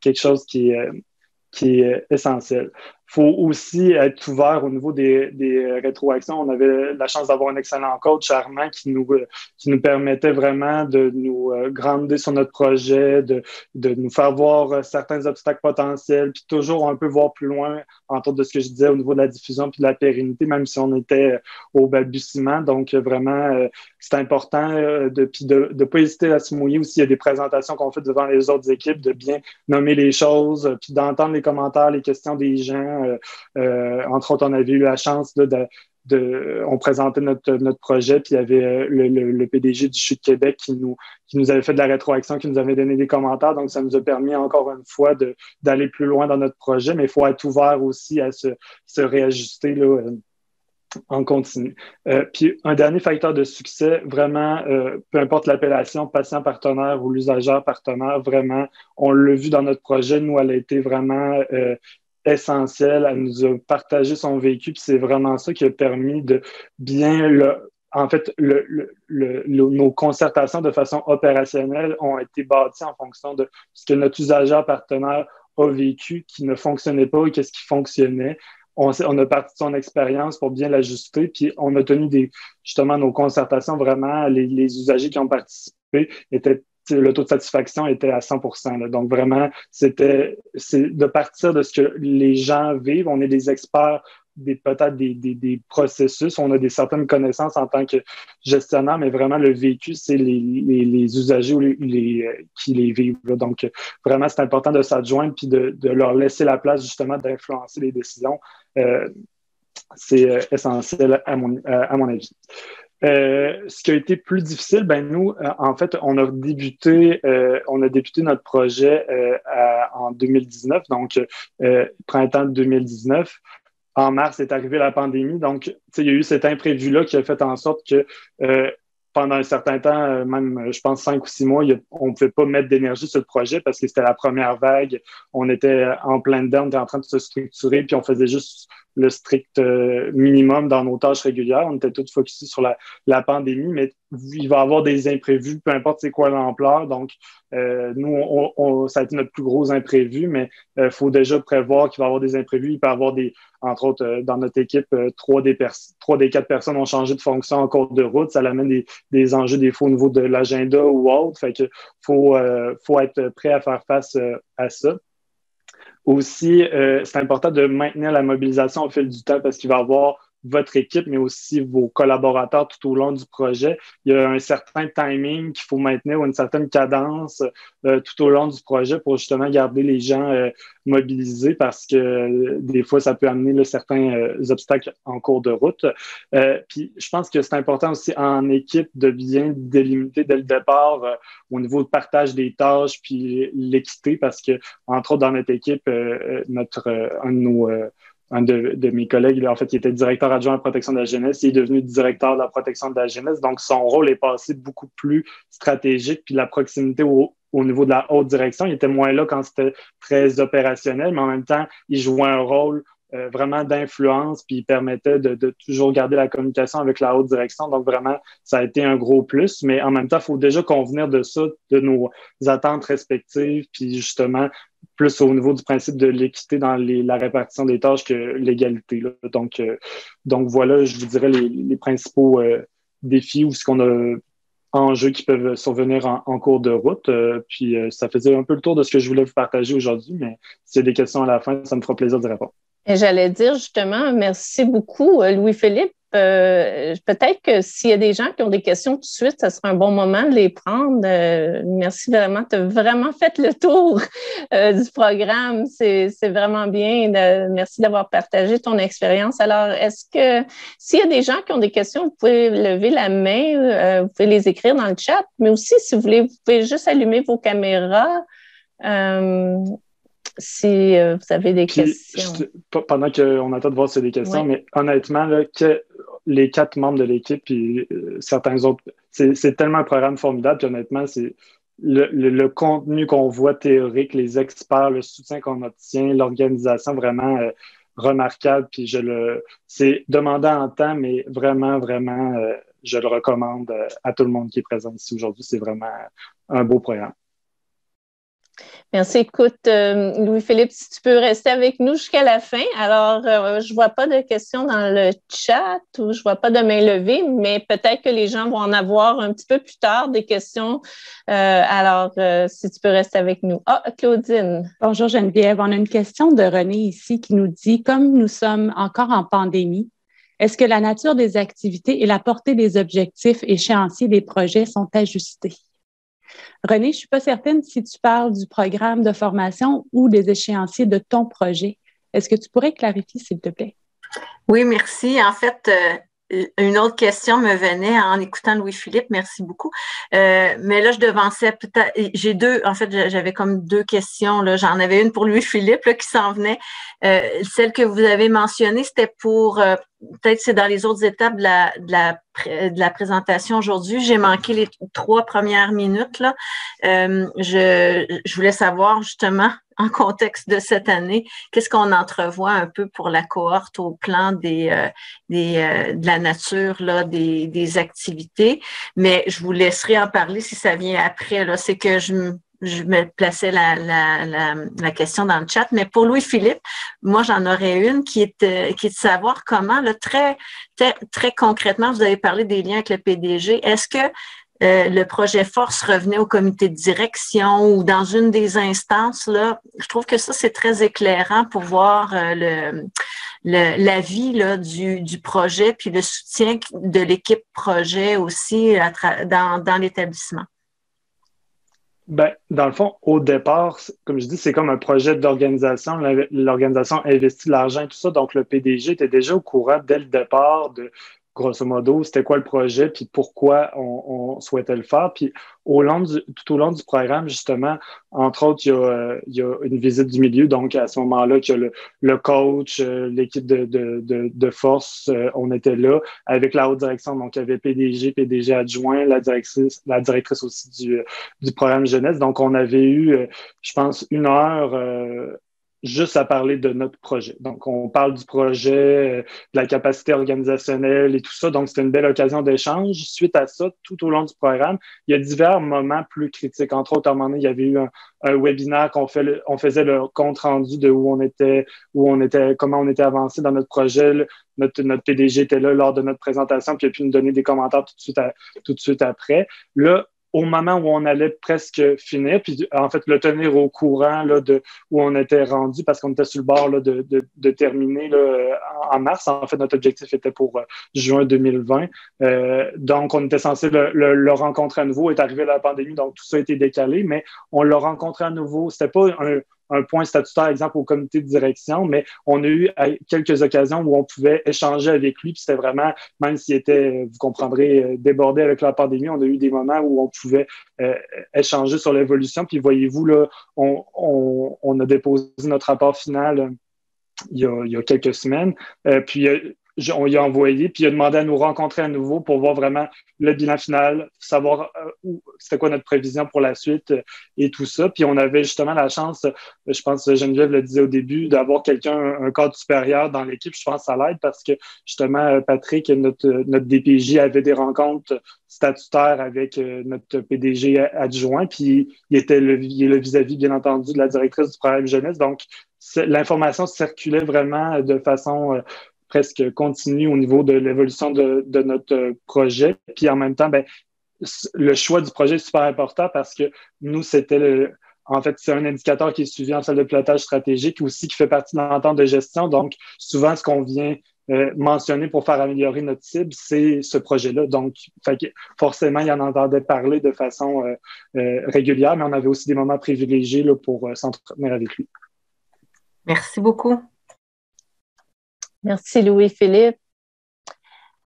quelque chose qui est essentiel. Il faut aussi être ouvert au niveau des rétroactions. On avait la chance d'avoir un excellent coach, Armand, qui nous permettait vraiment de nous grandir sur notre projet, de nous faire voir certains obstacles potentiels, puis toujours un peu voir plus loin, entre autres de ce que je disais au niveau de la diffusion puis de la pérennité, même si on était au balbutiement. Donc, vraiment, c'est important de pas hésiter à se mouiller aussi. Il y a des présentations qu'on fait devant les autres équipes, de bien nommer les choses, puis d'entendre les commentaires, les questions des gens. Entre autres, on avait eu la chance là, on présentait notre projet, puis il y avait le PDG du CHU de Québec qui nous avait fait de la rétroaction, qui nous avait donné des commentaires. Donc, ça nous a permis encore une fois d'aller plus loin dans notre projet, mais il faut être ouvert aussi à se réajuster là, en continu. Puis un dernier facteur de succès, vraiment, peu importe l'appellation, patient partenaire ou l'usageur partenaire, vraiment, on l'a vu dans notre projet, nous, elle a été vraiment essentielle, elle nous a partagé son vécu, puis c'est vraiment ça qui a permis de bien nos concertations de façon opérationnelle ont été bâties en fonction de ce que notre usageur partenaire a vécu, qui ne fonctionnait pas et qu'est-ce qui fonctionnait. on a parti de son expérience pour bien l'ajuster, puis on a tenu justement nos concertations, vraiment, les usagers qui ont participé le taux de satisfaction était à 100%. Là. Donc, vraiment, c'est de partir de ce que les gens vivent. On est des experts peut-être des processus. On a certaines connaissances en tant que gestionnaire, mais vraiment, le vécu, c'est les usagers qui les vivent. Là. Donc, vraiment, c'est important de s'adjoindre puis de leur laisser la place, justement, d'influencer les décisions. C'est essentiel, à mon avis. Ce qui a été plus difficile, nous, en fait, on a débuté notre projet en 2019, donc printemps 2019. En mars est arrivée la pandémie, donc il y a eu cet imprévu-là qui a fait en sorte que pendant un certain temps, même je pense 5 ou 6 mois, on ne pouvait pas mettre d'énergie sur le projet parce que c'était la première vague. On était en plein dedans, on était en train de se structurer, puis on faisait juste le strict minimum dans nos tâches régulières. On était tous focusés sur la pandémie, mais il va y avoir des imprévus, peu importe c'est quoi l'ampleur. Donc, nous, ça a été notre plus gros imprévu, mais il faut déjà prévoir qu'il va y avoir des imprévus. Il peut y avoir entre autres, dans notre équipe, 3 des 4 personnes ont changé de fonction en cours de route. Ça amène des enjeux, des fois, au niveau de l'agenda ou autre. Fait que faut être prêt à faire face à ça. Aussi, c'est important de maintenir la mobilisation au fil du temps parce qu'il va y avoir votre équipe, mais aussi vos collaborateurs tout au long du projet. Il y a un certain timing qu'il faut maintenir ou une certaine cadence tout au long du projet pour justement garder les gens mobilisés parce que des fois, ça peut amener certains obstacles en cours de route. Puis, je pense que c'est important aussi en équipe de bien délimiter dès le départ au niveau de partage des tâches puis l'équité parce que, entre autres, dans notre équipe, un de mes collègues, en fait, il était directeur adjoint à la protection de la jeunesse, il est devenu directeur de la protection de la jeunesse. Donc, son rôle est passé beaucoup plus stratégique, puis la proximité au niveau de la haute direction. Il était moins là quand c'était très opérationnel, mais en même temps, il jouait un rôle vraiment d'influence, puis il permettait de toujours garder la communication avec la haute direction. Donc, vraiment, ça a été un gros plus. Mais en même temps, il faut déjà convenir de ça, de nos attentes respectives, puis justement, plus au niveau du principe de l'équité dans la répartition des tâches que l'égalité. Là. Donc voilà, je vous dirais les principaux défis ou ce qu'on a enjeux qui peuvent survenir en cours de route. Puis ça faisait un peu le tour de ce que je voulais vous partager aujourd'hui, mais s'il y a des questions à la fin, ça me fera plaisir de répondre. Et j'allais dire justement, merci beaucoup, Louis-Philippe. Peut-être que s'il y a des gens qui ont des questions tout de suite, ça sera un bon moment de les prendre. Merci vraiment. Tu as vraiment fait le tour du programme. C'est vraiment bien. Merci d'avoir partagé ton expérience. Alors, est-ce que s'il y a des gens qui ont des questions, vous pouvez lever la main, vous pouvez les écrire dans le chat, mais aussi, si vous voulez, vous pouvez juste allumer vos caméras. Si vous avez des questions. Pendant qu'on attend de voir s'il y a des questions, oui. Mais honnêtement, là, les 4 membres de l'équipe et certains autres, c'est tellement un programme formidable, puis honnêtement, c'est le contenu qu'on voit théorique, les experts, le soutien qu'on obtient, l'organisation vraiment remarquable, puis c'est demandant en temps, mais vraiment, vraiment, je le recommande à tout le monde qui est présent ici aujourd'hui. C'est vraiment un beau programme. Merci. Écoute, Louis-Philippe, si tu peux rester avec nous jusqu'à la fin. Alors, je ne vois pas de questions dans le chat ou je ne vois pas de main levée, mais peut-être que les gens vont en avoir un petit peu plus tard des questions. Alors, si tu peux rester avec nous. Ah, Claudine. Bonjour Geneviève. On a une question de René ici qui nous dit, comme nous sommes encore en pandémie, est-ce que la nature des activités et la portée des objectifs échéanciers des projets sont ajustés? René, je ne suis pas certaine si tu parles du programme de formation ou des échéanciers de ton projet. Est-ce que tu pourrais clarifier, s'il te plaît? Oui, merci. En fait, une autre question me venait en écoutant Louis-Philippe. Merci beaucoup. Mais là, je devançais peut-être. J'ai 2. En fait, j'avais comme 2 questions. Là. J'en avais une pour Louis-Philippe là, qui s'en venait. Celle que vous avez mentionnée, c'était pour. Peut-être c'est dans les autres étapes de la présentation aujourd'hui. J'ai manqué les 3 premières minutes. Là. Je voulais savoir justement, en contexte de cette année, qu'est-ce qu'on entrevoit un peu pour la cohorte au plan de la nature, là, des activités. Mais je vous laisserai en parler si ça vient après. Là. C'est que je me plaçais la question dans le chat, mais pour Louis-Philippe, moi, j'en aurais une qui est de savoir comment, là, très concrètement, vous avez parlé des liens avec le PDG. Est-ce que le projet Force revenait au comité de direction ou dans une des instances, là? Je trouve que ça, c'est très éclairant pour voir l'avis là, du projet puis le soutien de l'équipe projet aussi dans l'établissement. Ben, dans le fond, au départ, comme je dis, c'est comme un projet d'organisation. L'organisation investit de l'argent et tout ça. Donc, le PDG était déjà au courant dès le départ de, grosso modo, c'était quoi le projet, puis pourquoi on souhaitait le faire. Puis, tout au long du programme, justement, entre autres, il y a une visite du milieu. Donc, à ce moment-là, il y a le coach, l'équipe de force, on était là avec la haute direction. Donc, il y avait PDG adjoint, la directrice aussi du programme jeunesse. Donc, on avait eu, je pense, 1 heure juste à parler de notre projet. Donc, on parle du projet, de la capacité organisationnelle et tout ça. Donc, c'était une belle occasion d'échange. Suite à ça, tout au long du programme, il y a divers moments plus critiques. Entre autres, à un moment donné, il y avait eu un webinaire on faisait le compte rendu de où on était, comment on était avancé dans notre projet. Notre PDG était là lors de notre présentation, puis il a pu nous donner des commentaires tout de suite après. Là, au moment où on allait presque finir, puis en fait le tenir au courant là, de où on était rendu, parce qu'on était sur le bord là, de terminer là, en mars. En fait, notre objectif était pour juin 2020. Donc, on était censé le rencontrer à nouveau. Est arrivé la pandémie, donc tout ça a été décalé, mais on l'a rencontré à nouveau. C'était pas un point statutaire, exemple, au comité de direction, mais on a eu quelques occasions où on pouvait échanger avec lui, puis c'était vraiment, même s'il était, vous comprendrez, débordé avec la pandémie, on a eu des moments où on pouvait échanger sur l'évolution, puis voyez-vous, là, on a déposé notre rapport final il y a quelques semaines, puis on y a envoyé, puis il a demandé à nous rencontrer à nouveau pour voir vraiment le bilan final, savoir c'était quoi notre prévision pour la suite et tout ça. Puis on avait justement la chance, je pense que Geneviève le disait au début, d'avoir un cadre supérieur dans l'équipe. Je pense que ça l'aide parce que justement, Patrick, notre DPJ, avait des rencontres statutaires avec notre PDG adjoint, puis il est le vis-à-vis, bien entendu, de la directrice du programme jeunesse. Donc, l'information circulait vraiment de façon presque continue au niveau de l'évolution de notre projet. Puis en même temps, ben, le choix du projet est super important parce que nous, en fait, c'est un indicateur qui est suivi en salle de pilotage stratégique aussi, qui fait partie de l'entente de gestion. Donc, souvent, ce qu'on vient mentionner pour faire améliorer notre cible, c'est ce projet-là. Donc, forcément, il en entendait parler de façon régulière, mais on avait aussi des moments privilégiés là, pour s'entretenir avec lui. Merci beaucoup. Merci Louis-Philippe.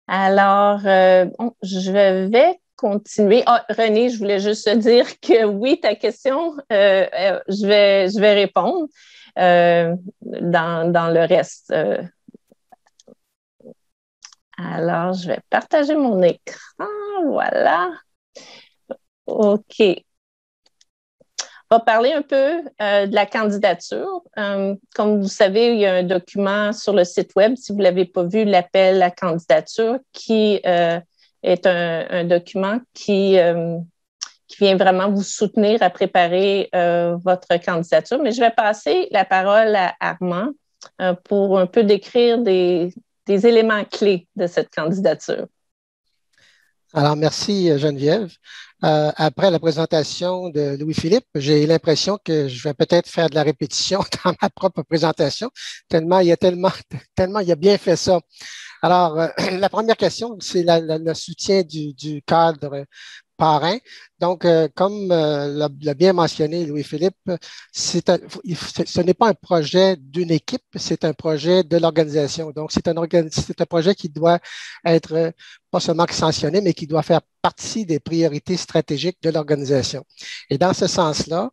Alors, je vais continuer. René, je voulais juste te dire que oui, ta question, je vais répondre dans le reste. Alors, je vais partager mon écran. Voilà. OK. On va parler un peu de la candidature. Comme vous savez, il y a un document sur le site web, si vous ne l'avez pas vu, l'appel à la candidature, qui est un document qui vient vraiment vous soutenir à préparer votre candidature. Mais je vais passer la parole à Armand pour un peu décrire des éléments clés de cette candidature. Alors, merci Geneviève. Après la présentation de Louis-Philippe, j'ai l'impression que je vais peut-être faire de la répétition dans ma propre présentation, tellement il a bien fait ça. Alors, la première question, c'est le soutien du cadre parrain. Donc, comme l'a bien mentionné Louis-Philippe, ce n'est pas un projet d'une équipe, c'est un projet de l'organisation. Donc, c'est un projet qui doit être pas seulement sanctionné, mais qui doit faire partie des priorités stratégiques de l'organisation. Et dans ce sens-là,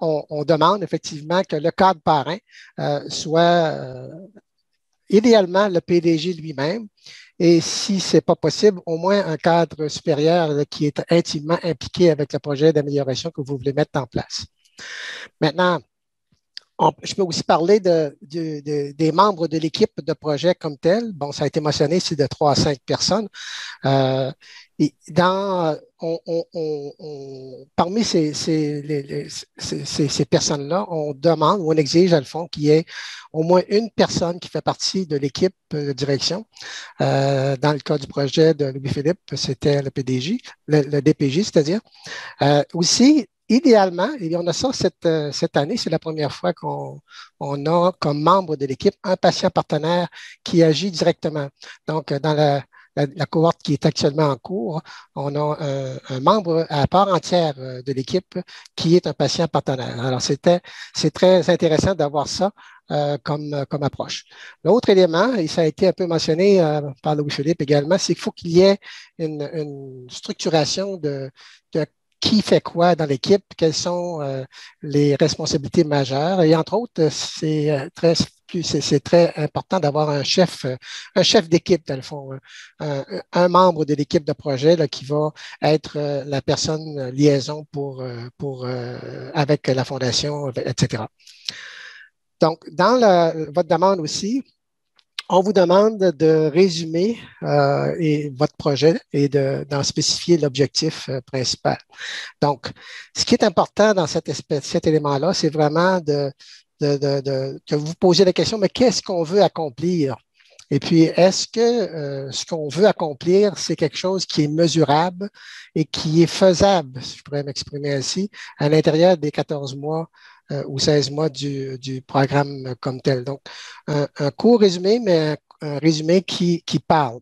on demande effectivement que le cadre parrain soit idéalement le PDG lui-même, et si ce n'est pas possible, au moins un cadre supérieur qui est intimement impliqué avec le projet d'amélioration que vous voulez mettre en place. Maintenant, Je peux aussi parler des membres de l'équipe de projet comme tel. Bon, ça a été mentionné, c'est de 3 à 5 personnes. Et parmi ces personnes-là, on demande ou on exige, à le fond, qu'il y ait au moins une personne qui fait partie de l'équipe de direction. Dans le cas du projet de Louis-Philippe, c'était le PDJ, le DPJ, c'est-à-dire. Aussi, idéalement, et on a ça cette année, c'est la première fois qu'on a comme membre de l'équipe un patient partenaire qui agit directement. Donc, dans la cohorte qui est actuellement en cours, on a un membre à part entière de l'équipe qui est un patient partenaire. Alors, c'est très intéressant d'avoir ça comme approche. L'autre élément, et ça a été un peu mentionné par Louis-Philippe également, c'est qu'il faut qu'il y ait une structuration de qui fait quoi dans l'équipe, quelles sont les responsabilités majeures. Et entre autres, c'est très important d'avoir un chef d'équipe, dans le fond, un membre de l'équipe de projet là, qui va être la personne liaison avec la fondation, etc. Donc, dans votre demande aussi, on vous demande de résumer votre projet et d'en spécifier l'objectif principal. Donc, ce qui est important dans cet élément-là, c'est vraiment que vous posiez la question, mais qu'est-ce qu'on veut accomplir? Et puis, est-ce que ce qu'on veut accomplir, c'est quelque chose qui est mesurable et qui est faisable, si je pourrais m'exprimer ainsi, à l'intérieur des 14 mois ou 16 mois du programme comme tel. Donc, un court résumé, mais un résumé qui parle.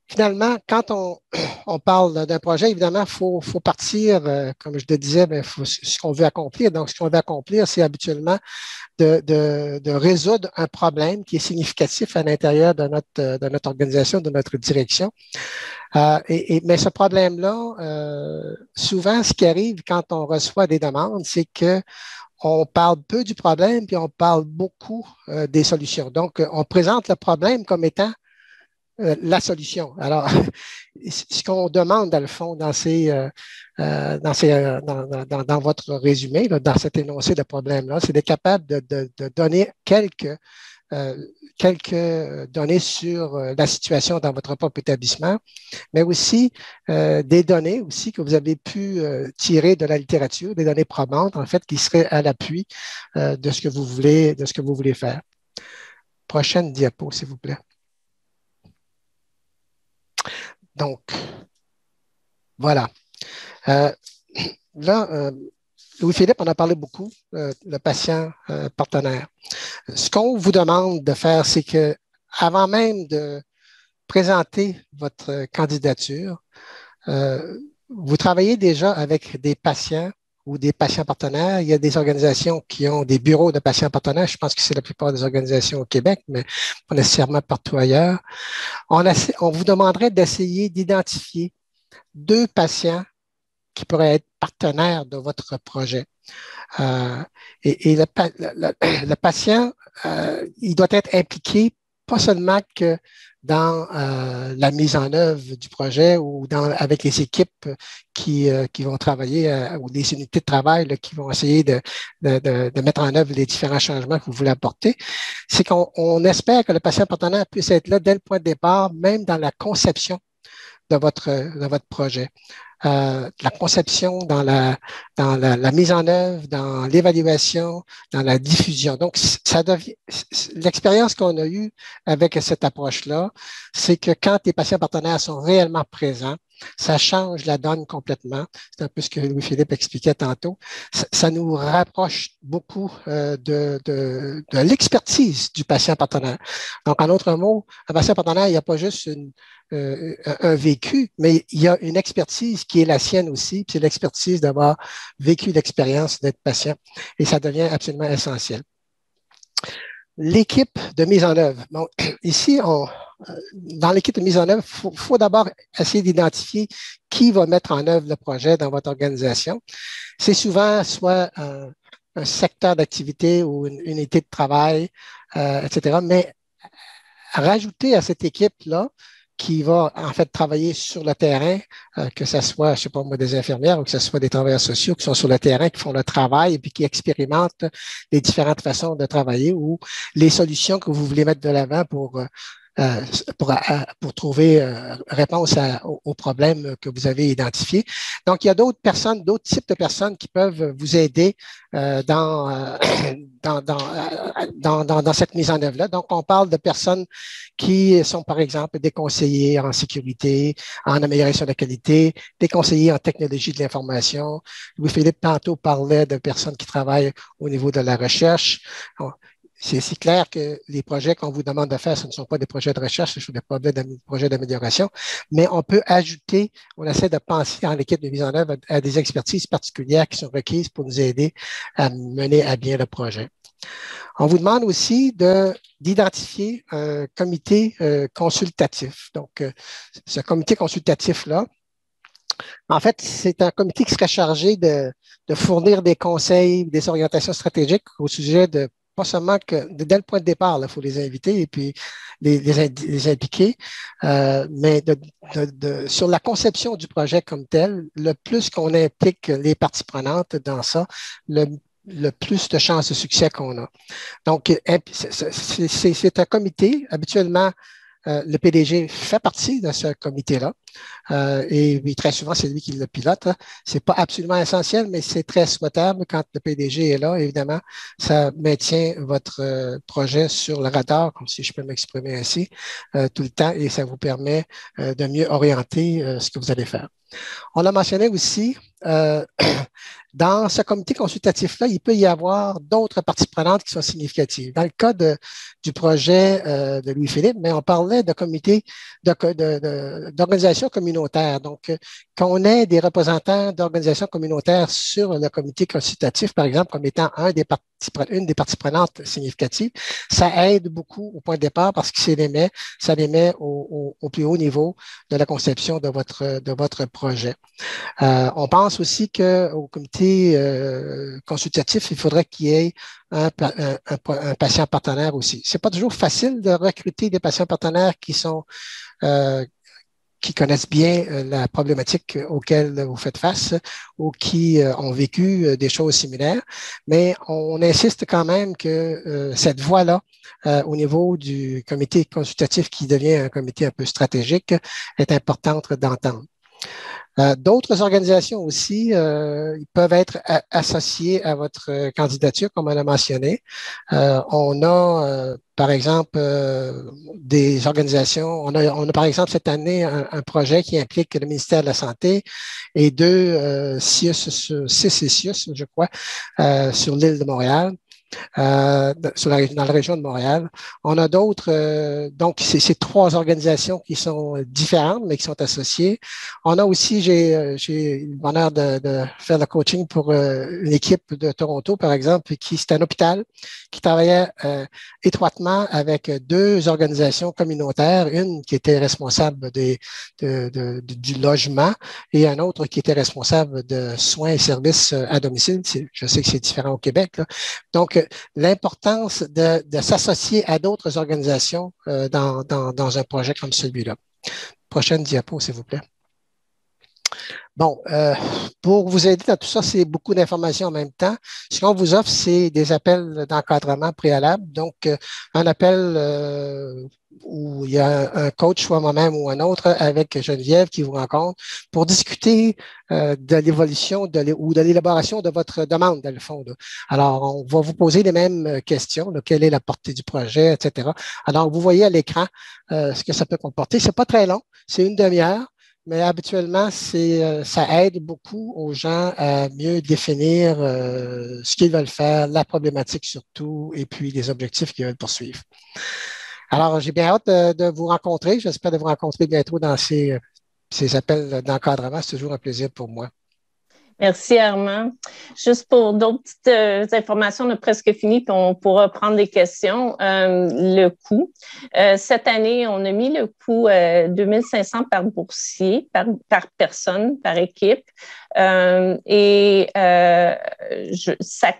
Finalement, quand on parle d'un projet, évidemment, il faut partir, comme je le disais, ce qu'on veut accomplir. Donc, ce qu'on veut accomplir, c'est habituellement de résoudre un problème qui est significatif à l'intérieur de notre organisation, de notre direction. Mais ce problème-là, souvent, ce qui arrive quand on reçoit des demandes, c'est que on parle peu du problème, puis on parle beaucoup des solutions. Donc, on présente le problème comme étant la solution. Alors, ce qu'on demande, dans le fond, dans votre résumé, là, dans cet énoncé de problème-là, c'est d'être capable de donner quelques données sur la situation dans votre propre établissement, mais aussi des données aussi que vous avez pu tirer de la littérature, des données probantes, en fait, qui seraient à l'appui de ce que vous voulez faire. Prochaine diapo, s'il vous plaît. Donc, voilà. Là, Louis-Philippe en a parlé beaucoup, le patient partenaire. Ce qu'on vous demande de faire, c'est que avant même de présenter votre candidature, vous travaillez déjà avec des patients ou des patients partenaires. Il y a des organisations qui ont des bureaux de patients partenaires. Je pense que c'est la plupart des organisations au Québec, mais pas nécessairement partout ailleurs. On vous demanderait d'essayer d'identifier 2 patients qui pourraient être partenaires de votre projet. Le patient, il doit être impliqué pas seulement que dans la mise en œuvre du projet ou avec les équipes qui vont travailler ou des unités de travail là, qui vont essayer de mettre en œuvre les différents changements que vous voulez apporter. C'est qu'on espère que le patient partenaire puisse être là dès le point de départ, même dans la conception de votre projet. La conception, dans la mise en œuvre, dans l'évaluation, dans la diffusion. Donc, l'expérience qu'on a eue avec cette approche-là, c'est que quand les patients partenaires sont réellement présents, ça change la donne complètement. C'est un peu ce que Louis-Philippe expliquait tantôt. Ça nous rapproche beaucoup de l'expertise du patient partenaire. Donc, en d'autres mots, un patient partenaire, il n'y a pas juste un vécu, mais il y a une expertise qui est la sienne aussi, puis c'est l'expertise d'avoir vécu l'expérience d'être patient. Et ça devient absolument essentiel. L'équipe de mise en œuvre. Bon, ici, dans l'équipe de mise en œuvre, il faut d'abord essayer d'identifier qui va mettre en œuvre le projet dans votre organisation. C'est souvent soit un secteur d'activité ou une unité de travail, etc. Mais rajouter à cette équipe-là qui va en fait travailler sur le terrain, que ce soit, je sais pas moi, des infirmières ou que ce soit des travailleurs sociaux qui sont sur le terrain, qui font le travail et puis qui expérimentent les différentes façons de travailler ou les solutions que vous voulez mettre de l'avant euh, pour trouver réponse aux problèmes que vous avez identifiés. Donc, il y a d'autres personnes, d'autres types de personnes qui peuvent vous aider dans cette mise en œuvre-là. Donc, on parle de personnes qui sont, par exemple, des conseillers en sécurité, en amélioration de la qualité, des conseillers en technologie de l'information. Louis-Philippe, tantôt, parlait de personnes qui travaillent au niveau de la recherche. C'est clair que les projets qu'on vous demande de faire, ce ne sont pas des projets de recherche, ce sont des projets d'amélioration, mais on peut ajouter, on essaie de penser en l'équipe de mise en œuvre à des expertises particulières qui sont requises pour nous aider à mener à bien le projet. On vous demande aussi d'identifier un comité consultatif. Donc, ce comité consultatif-là, en fait, c'est un comité qui serait chargé de fournir des conseils, des orientations stratégiques au sujet de pas seulement que dès le point de départ, il faut les inviter et puis les impliquer, mais sur la conception du projet comme tel, le plus qu'on implique les parties prenantes dans ça, le plus de chances de succès qu'on a. Donc, c'est un comité, habituellement, le PDG fait partie de ce comité-là. Et oui, très souvent, c'est lui qui le pilote. Ce n'est pas absolument essentiel, mais c'est très souhaitable quand le PDG est là. Évidemment, ça maintient votre projet sur le radar, comme si je peux m'exprimer ainsi, tout le temps, et ça vous permet de mieux orienter ce que vous allez faire. On a mentionné aussi, dans ce comité consultatif-là, il peut y avoir d'autres parties prenantes qui sont significatives. Dans le cas du projet de Louis-Philippe, mais on parlait de comité d'organisations communautaires. Donc, qu'on ait des représentants d'organisations communautaires sur le comité consultatif, par exemple, comme étant une des parties prenantes significatives, ça aide beaucoup au point de départ parce que ça les met au plus haut niveau de la conception de votre projet. On pense aussi qu'au comité consultatif, il faudrait qu'il y ait un patient partenaire aussi. C'est pas toujours facile de recruter des patients partenaires qui connaissent bien la problématique auxquelles vous faites face ou qui ont vécu des choses similaires, mais on insiste quand même que cette voie-là, au niveau du comité consultatif qui devient un comité un peu stratégique, est importante d'entendre. D'autres organisations aussi peuvent être associées à votre candidature, comme on l'a mentionné. On a, par exemple, des organisations. On a, par exemple, cette année, un projet qui implique le ministère de la Santé et deux CIUS, je crois, sur l'île de Montréal. Dans la région de Montréal. On a d'autres, donc c'est trois organisations qui sont différentes, mais qui sont associées. On a aussi, j'ai le bonheur de faire le coaching pour une équipe de Toronto, par exemple, c'est un hôpital qui travaillait étroitement avec deux organisations communautaires, une qui était responsable du logement et un autre qui était responsable de soins et services à domicile. Je sais que c'est différent au Québec, là. Donc, l'importance de s'associer à d'autres organisations dans un projet comme celui-là. Prochaine diapo, s'il vous plaît. Bon, pour vous aider dans tout ça, c'est beaucoup d'informations en même temps. Ce qu'on vous offre, c'est des appels d'encadrement préalables. Donc, un appel où il y a un coach, soit moi-même ou un autre, avec Geneviève qui vous rencontre pour discuter de l'évolution ou de l'élaboration de votre demande, dans le fond. Là. Alors, on va vous poser les mêmes questions. Là, quelle est la portée du projet, etc. Alors, vous voyez à l'écran ce que ça peut comporter. C'est pas très long, c'est une demi-heure. Mais habituellement, ça aide beaucoup aux gens à mieux définir ce qu'ils veulent faire, la problématique surtout, et puis les objectifs qu'ils veulent poursuivre. Alors, j'ai bien hâte de vous rencontrer. J'espère de vous rencontrer bientôt dans ces appels d'encadrement. C'est toujours un plaisir pour moi. Merci, Armand. Juste pour d'autres petites informations, on a presque fini, puis on pourra prendre des questions. Le coût. Cette année, on a mis le coût 2500 par boursier, par personne, par équipe. Ça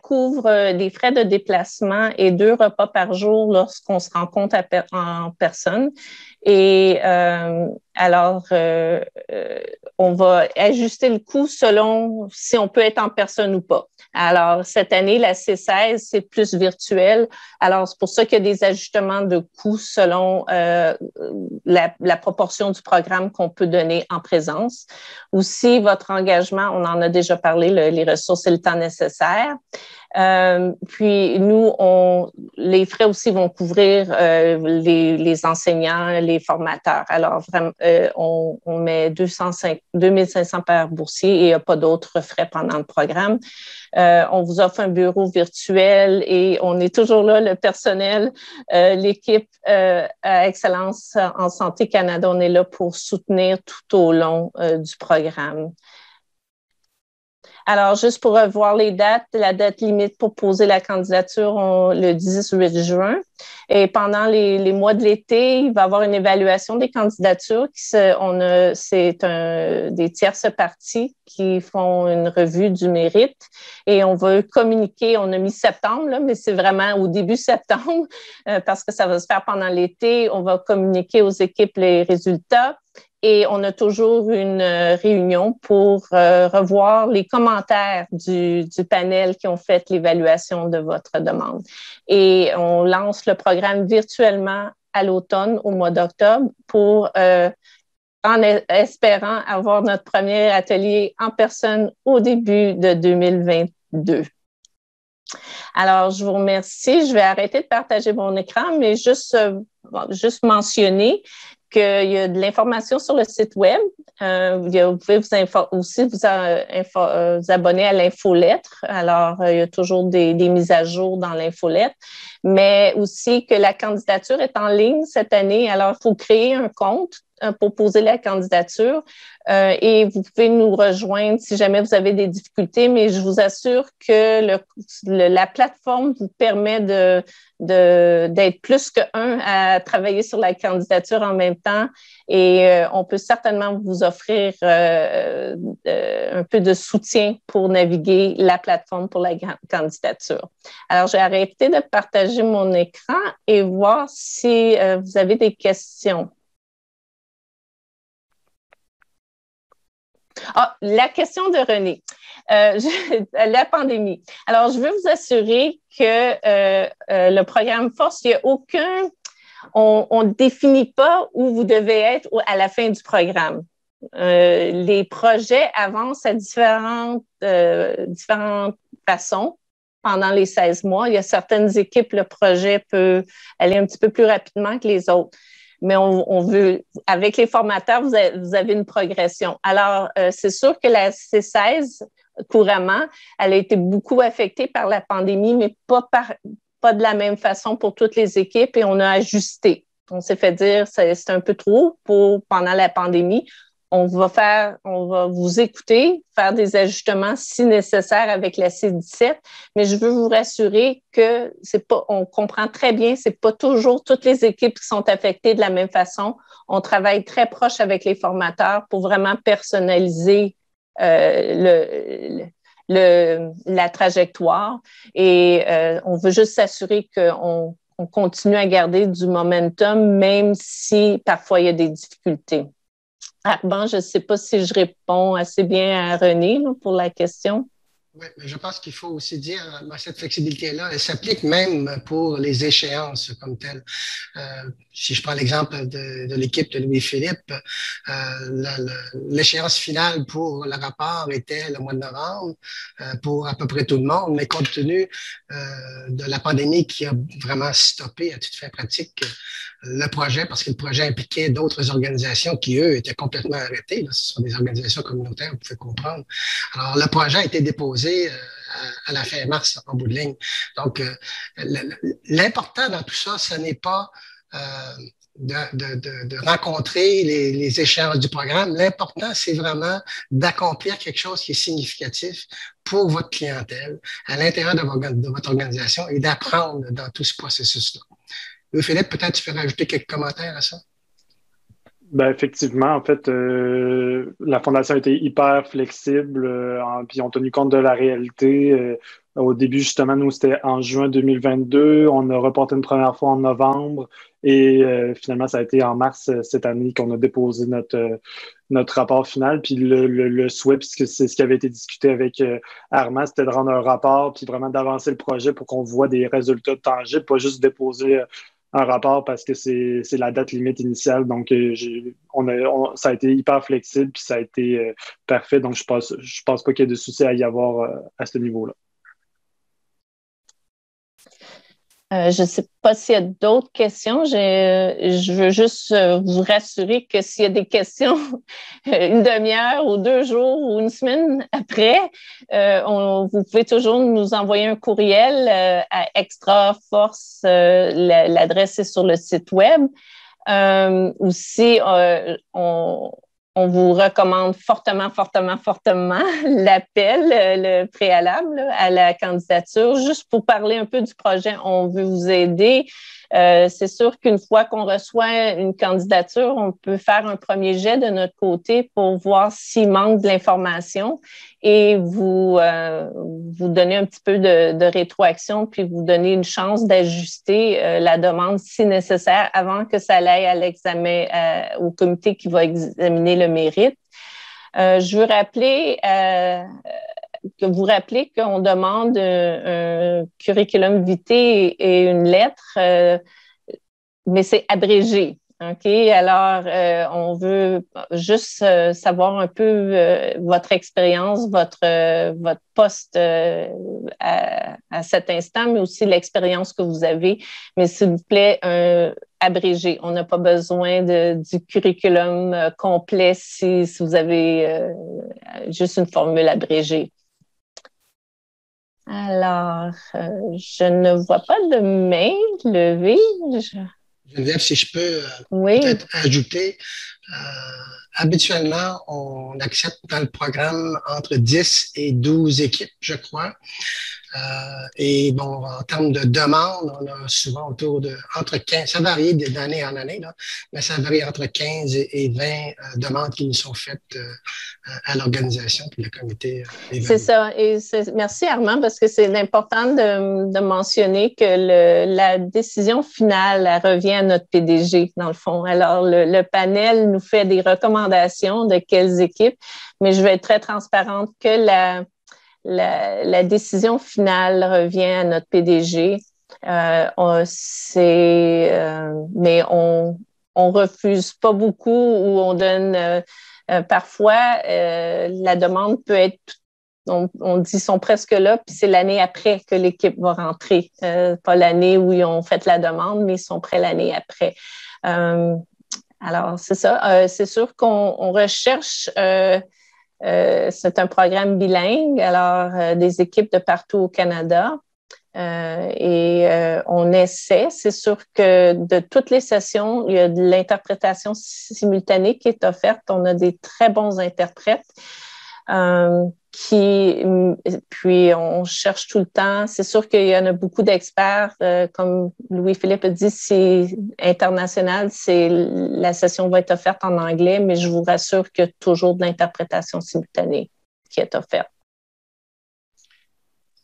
couvre des frais de déplacement et 2 repas par jour lorsqu'on se rencontre en personne. Et on va ajuster le coût selon si on peut être en personne ou pas. Alors, cette année, la C16, c'est plus virtuel. Alors, c'est pour ça qu'il y a des ajustements de coûts selon la proportion du programme qu'on peut donner en présence. Aussi, votre engagement, on en a déjà parlé, les ressources et le temps nécessaire. Puis nous, les frais aussi vont couvrir les enseignants, les formateurs. Alors vraiment, on met 2500 par boursier et il n'y a pas d'autres frais pendant le programme. On vous offre un bureau virtuel et on est toujours là, le personnel, l'équipe à Excellence en Santé Canada, on est là pour soutenir tout au long du programme. Alors, juste pour revoir les dates, la date limite pour poser la candidature, le 18 juin. Et pendant les mois de l'été, il va y avoir une évaluation des candidatures. C'est des tierces parties qui font une revue du mérite. Et on va communiquer, on a mis septembre, là, mais c'est vraiment au début septembre, parce que ça va se faire pendant l'été. On va communiquer aux équipes les résultats. Et on a toujours une réunion pour revoir les commentaires du panel qui ont fait l'évaluation de votre demande. Et on lance le programme virtuellement à l'automne, au mois d'octobre, en espérant avoir notre premier atelier en personne au début de 2022. Alors, je vous remercie. Je vais arrêter de partager mon écran, mais juste mentionner qu'il y a de l'information sur le site web. Vous pouvez vous abonner à l'infolettre. Alors, il y a toujours des mises à jour dans l'infolettre, mais aussi que la candidature est en ligne cette année. Alors, il faut créer un compte pour poser la candidature et vous pouvez nous rejoindre si jamais vous avez des difficultés, mais je vous assure que la plateforme vous permet d'être plus qu'un à travailler sur la candidature en même temps et on peut certainement vous offrir un peu de soutien pour naviguer la plateforme pour la candidature. Alors, j'ai arrêté de partager mon écran et voir si vous avez des questions. Ah, la question de René, la pandémie. Alors, je veux vous assurer que le programme Force, il n'y a aucun, on ne définit pas où vous devez être à la fin du programme. Les projets avancent à différentes façons pendant les 16 mois. Il y a certaines équipes, le projet peut aller un petit peu plus rapidement que les autres. Mais on veut, avec les formateurs, vous avez une progression. Alors, c'est sûr que la C16, couramment, elle a été beaucoup affectée par la pandémie, mais pas de la même façon pour toutes les équipes et on a ajusté. On s'est fait dire, c'est un peu trop pendant la pandémie. On va vous écouter, faire des ajustements si nécessaire avec la C17, mais je veux vous rassurer que on comprend très bien, c'est pas toujours toutes les équipes qui sont affectées de la même façon. On travaille très proche avec les formateurs pour vraiment personnaliser la trajectoire et on veut juste s'assurer qu'on continue à garder du momentum, même si parfois il y a des difficultés. Ah, bon, je ne sais pas si je réponds assez bien à René là, pour la question. Oui, mais je pense qu'il faut aussi dire que cette flexibilité-là, elle s'applique même pour les échéances comme telles. Si je prends l'exemple de l'équipe de Louis-Philippe, l'échéance finale pour le rapport était le mois de novembre pour à peu près tout le monde, mais compte tenu de la pandémie qui a vraiment stoppé à toute fin pratique le projet, parce que le projet impliquait d'autres organisations qui, eux, étaient complètement arrêtées. Là. Ce sont des organisations communautaires, vous pouvez comprendre. Alors, le projet a été déposé à la fin mars, en bout de ligne. Donc, l'important dans tout ça, ce n'est pas de rencontrer les échéances du programme. L'important, c'est vraiment d'accomplir quelque chose qui est significatif pour votre clientèle à l'intérieur de votre organisation et d'apprendre dans tout ce processus-là. Louis-Philippe, peut-être tu peux rajouter quelques commentaires à ça? Ben, effectivement, en fait, la Fondation a été hyper flexible, puis ont tenu compte de la réalité. Au début, justement, nous, c'était en juin 2022. On a reporté une première fois en novembre et finalement, ça a été en mars cette année qu'on a déposé notre rapport final. Puis le souhait, puisque c'est ce qui avait été discuté avec Armand, c'était de rendre un rapport puis vraiment d'avancer le projet pour qu'on voit des résultats tangibles, pas juste déposer un rapport parce que c'est la date limite initiale. Donc, ça a été hyper flexible puis ça a été parfait. Donc, je pense pas qu'il y ait de souci à y avoir à ce niveau-là. Je ne sais pas s'il y a d'autres questions. Je veux juste vous rassurer que s'il y a des questions une demi-heure ou 2 jours ou une semaine après, vous pouvez toujours nous envoyer un courriel à Extra Force. L'adresse est sur le site web. Aussi, on vous recommande fortement l'appel, le préalable à la candidature, juste pour parler un peu du projet. On veut vous aider. C'est sûr qu'une fois qu'on reçoit une candidature, on peut faire un premier jet de notre côté pour voir s'il manque de l'information et vous donner un petit peu de rétroaction puis vous donner une chance d'ajuster la demande si nécessaire avant que ça aille à l'examen au comité qui va examiner le mérite. Je veux rappeler vous rappelez qu'on demande un curriculum vitae et une lettre, mais c'est abrégé. OK? Alors, on veut juste savoir un peu votre expérience, votre poste à cet instant, mais aussi l'expérience que vous avez. Mais s'il vous plaît, abrégé. On n'a pas besoin du curriculum complet si vous avez juste une formule abrégée. Alors, je ne vois pas de main levée. Geneviève, si je peux oui. peut-être ajouter, habituellement, on accepte dans le programme entre 10 et 12 équipes, je crois. Et bon, en termes de demande, on a souvent entre 15, ça varie d'année en année, là, mais ça varie entre 15 et 20 demandes qui nous sont faites à l'organisation puis le comité. C'est ça. Et merci Armand, parce que c'est important de mentionner que la décision finale, elle revient à notre PDG, dans le fond. Alors, le panel nous fait des recommandations de quelles équipes, mais je vais être très transparente que la décision finale revient à notre PDG. Mais on refuse pas beaucoup ou on donne parfois la demande peut être, on dit sont presque là, puis c'est l'année après que l'équipe va rentrer. Pas l'année où ils ont fait la demande, mais ils sont prêts l'année après. Alors, c'est ça. C'est sûr qu'on recherche c'est un programme bilingue, alors des équipes de partout au Canada. On essaie, c'est sûr que de toutes les sessions, il y a de l'interprétation simultanée qui est offerte. On a des très bons interprètes puis on cherche tout le temps. C'est sûr qu'il y en a beaucoup d'experts. Comme Louis-Philippe a dit, c'est international. La session va être offerte en anglais, mais je vous rassure qu'il y a toujours de l'interprétation simultanée qui est offerte.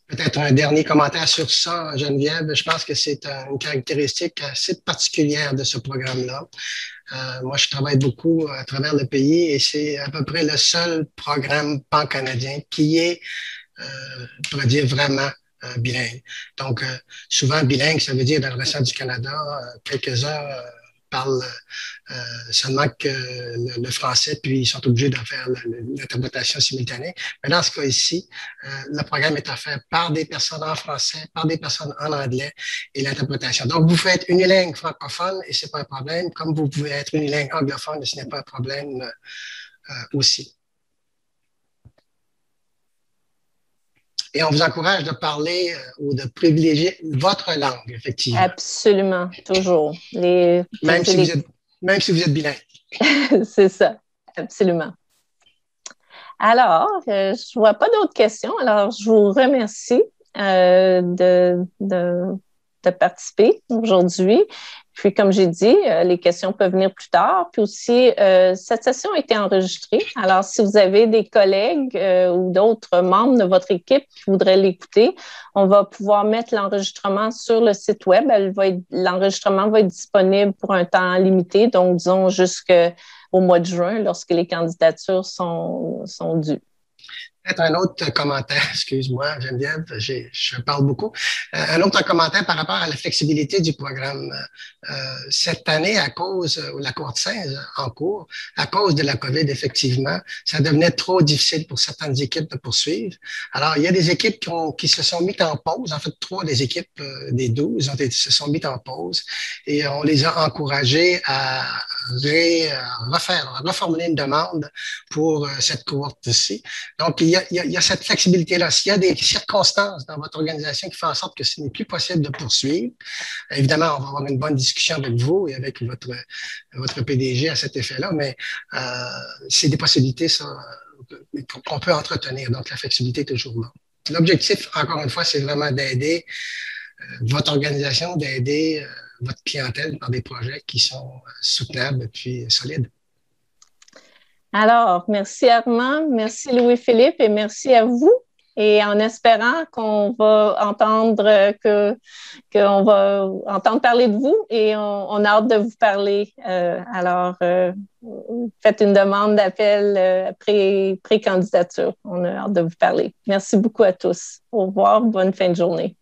Peut-être un dernier commentaire sur ça, Geneviève. Je pense que c'est une caractéristique assez particulière de ce programme-là. Moi, je travaille beaucoup à travers le pays et c'est à peu près le seul programme pan-canadien qui est, je pourrais dire, vraiment bilingue. Donc, souvent, bilingue, ça veut dire dans le restant du Canada, quelques-uns parlent seulement que le français, puis ils sont obligés de faire l'interprétation simultanée. Mais dans ce cas ici, le programme est offert par des personnes en français, par des personnes en anglais et l'interprétation. Donc, vous pouvez être unilingue francophone et ce n'est pas un problème, comme vous pouvez être unilingue anglophone et ce n'est pas un problème aussi. Et on vous encourage de parler ou de privilégier votre langue, effectivement. Absolument, toujours. Même si vous êtes bilingue. C'est ça, absolument. Alors, je ne vois pas d'autres questions. Alors, je vous remercie de participer aujourd'hui. Puis, comme j'ai dit, les questions peuvent venir plus tard. Puis aussi, cette session a été enregistrée. Alors, si vous avez des collègues ou d'autres membres de votre équipe qui voudraient l'écouter, on va pouvoir mettre l'enregistrement sur le site web. L'enregistrement va être disponible pour un temps limité, donc disons jusqu'au mois de juin, lorsque les candidatures sont dues. Peut-être un autre commentaire, excuse-moi Geneviève, je parle beaucoup. Un autre commentaire par rapport à la flexibilité du programme. Cette année, à cause, la cohorte 16 en cours, à cause de la COVID, effectivement, ça devenait trop difficile pour certaines équipes de poursuivre. Alors, il y a des équipes qui se sont mises en pause. En fait, 3 des équipes des 12 se sont mises en pause et on les a encouragées à reformuler une demande pour cette cohorte-ci. Donc, il y a cette flexibilité-là. S'il y a des circonstances dans votre organisation qui font en sorte que ce n'est plus possible de poursuivre, évidemment, on va avoir une bonne discussion avec vous et avec votre PDG à cet effet-là, mais c'est des possibilités qu'on peut entretenir. Donc, la flexibilité est toujours là. L'objectif, encore une fois, c'est vraiment d'aider votre organisation, d'aider votre clientèle dans des projets qui sont soutenables et puis solides. Alors, merci Armand, merci Louis-Philippe et merci à vous. Et en espérant qu'on va entendre parler de vous et on a hâte de vous parler. Alors, faites une demande d'appel pré-candidature. On a hâte de vous parler. Merci beaucoup à tous. Au revoir. Bonne fin de journée.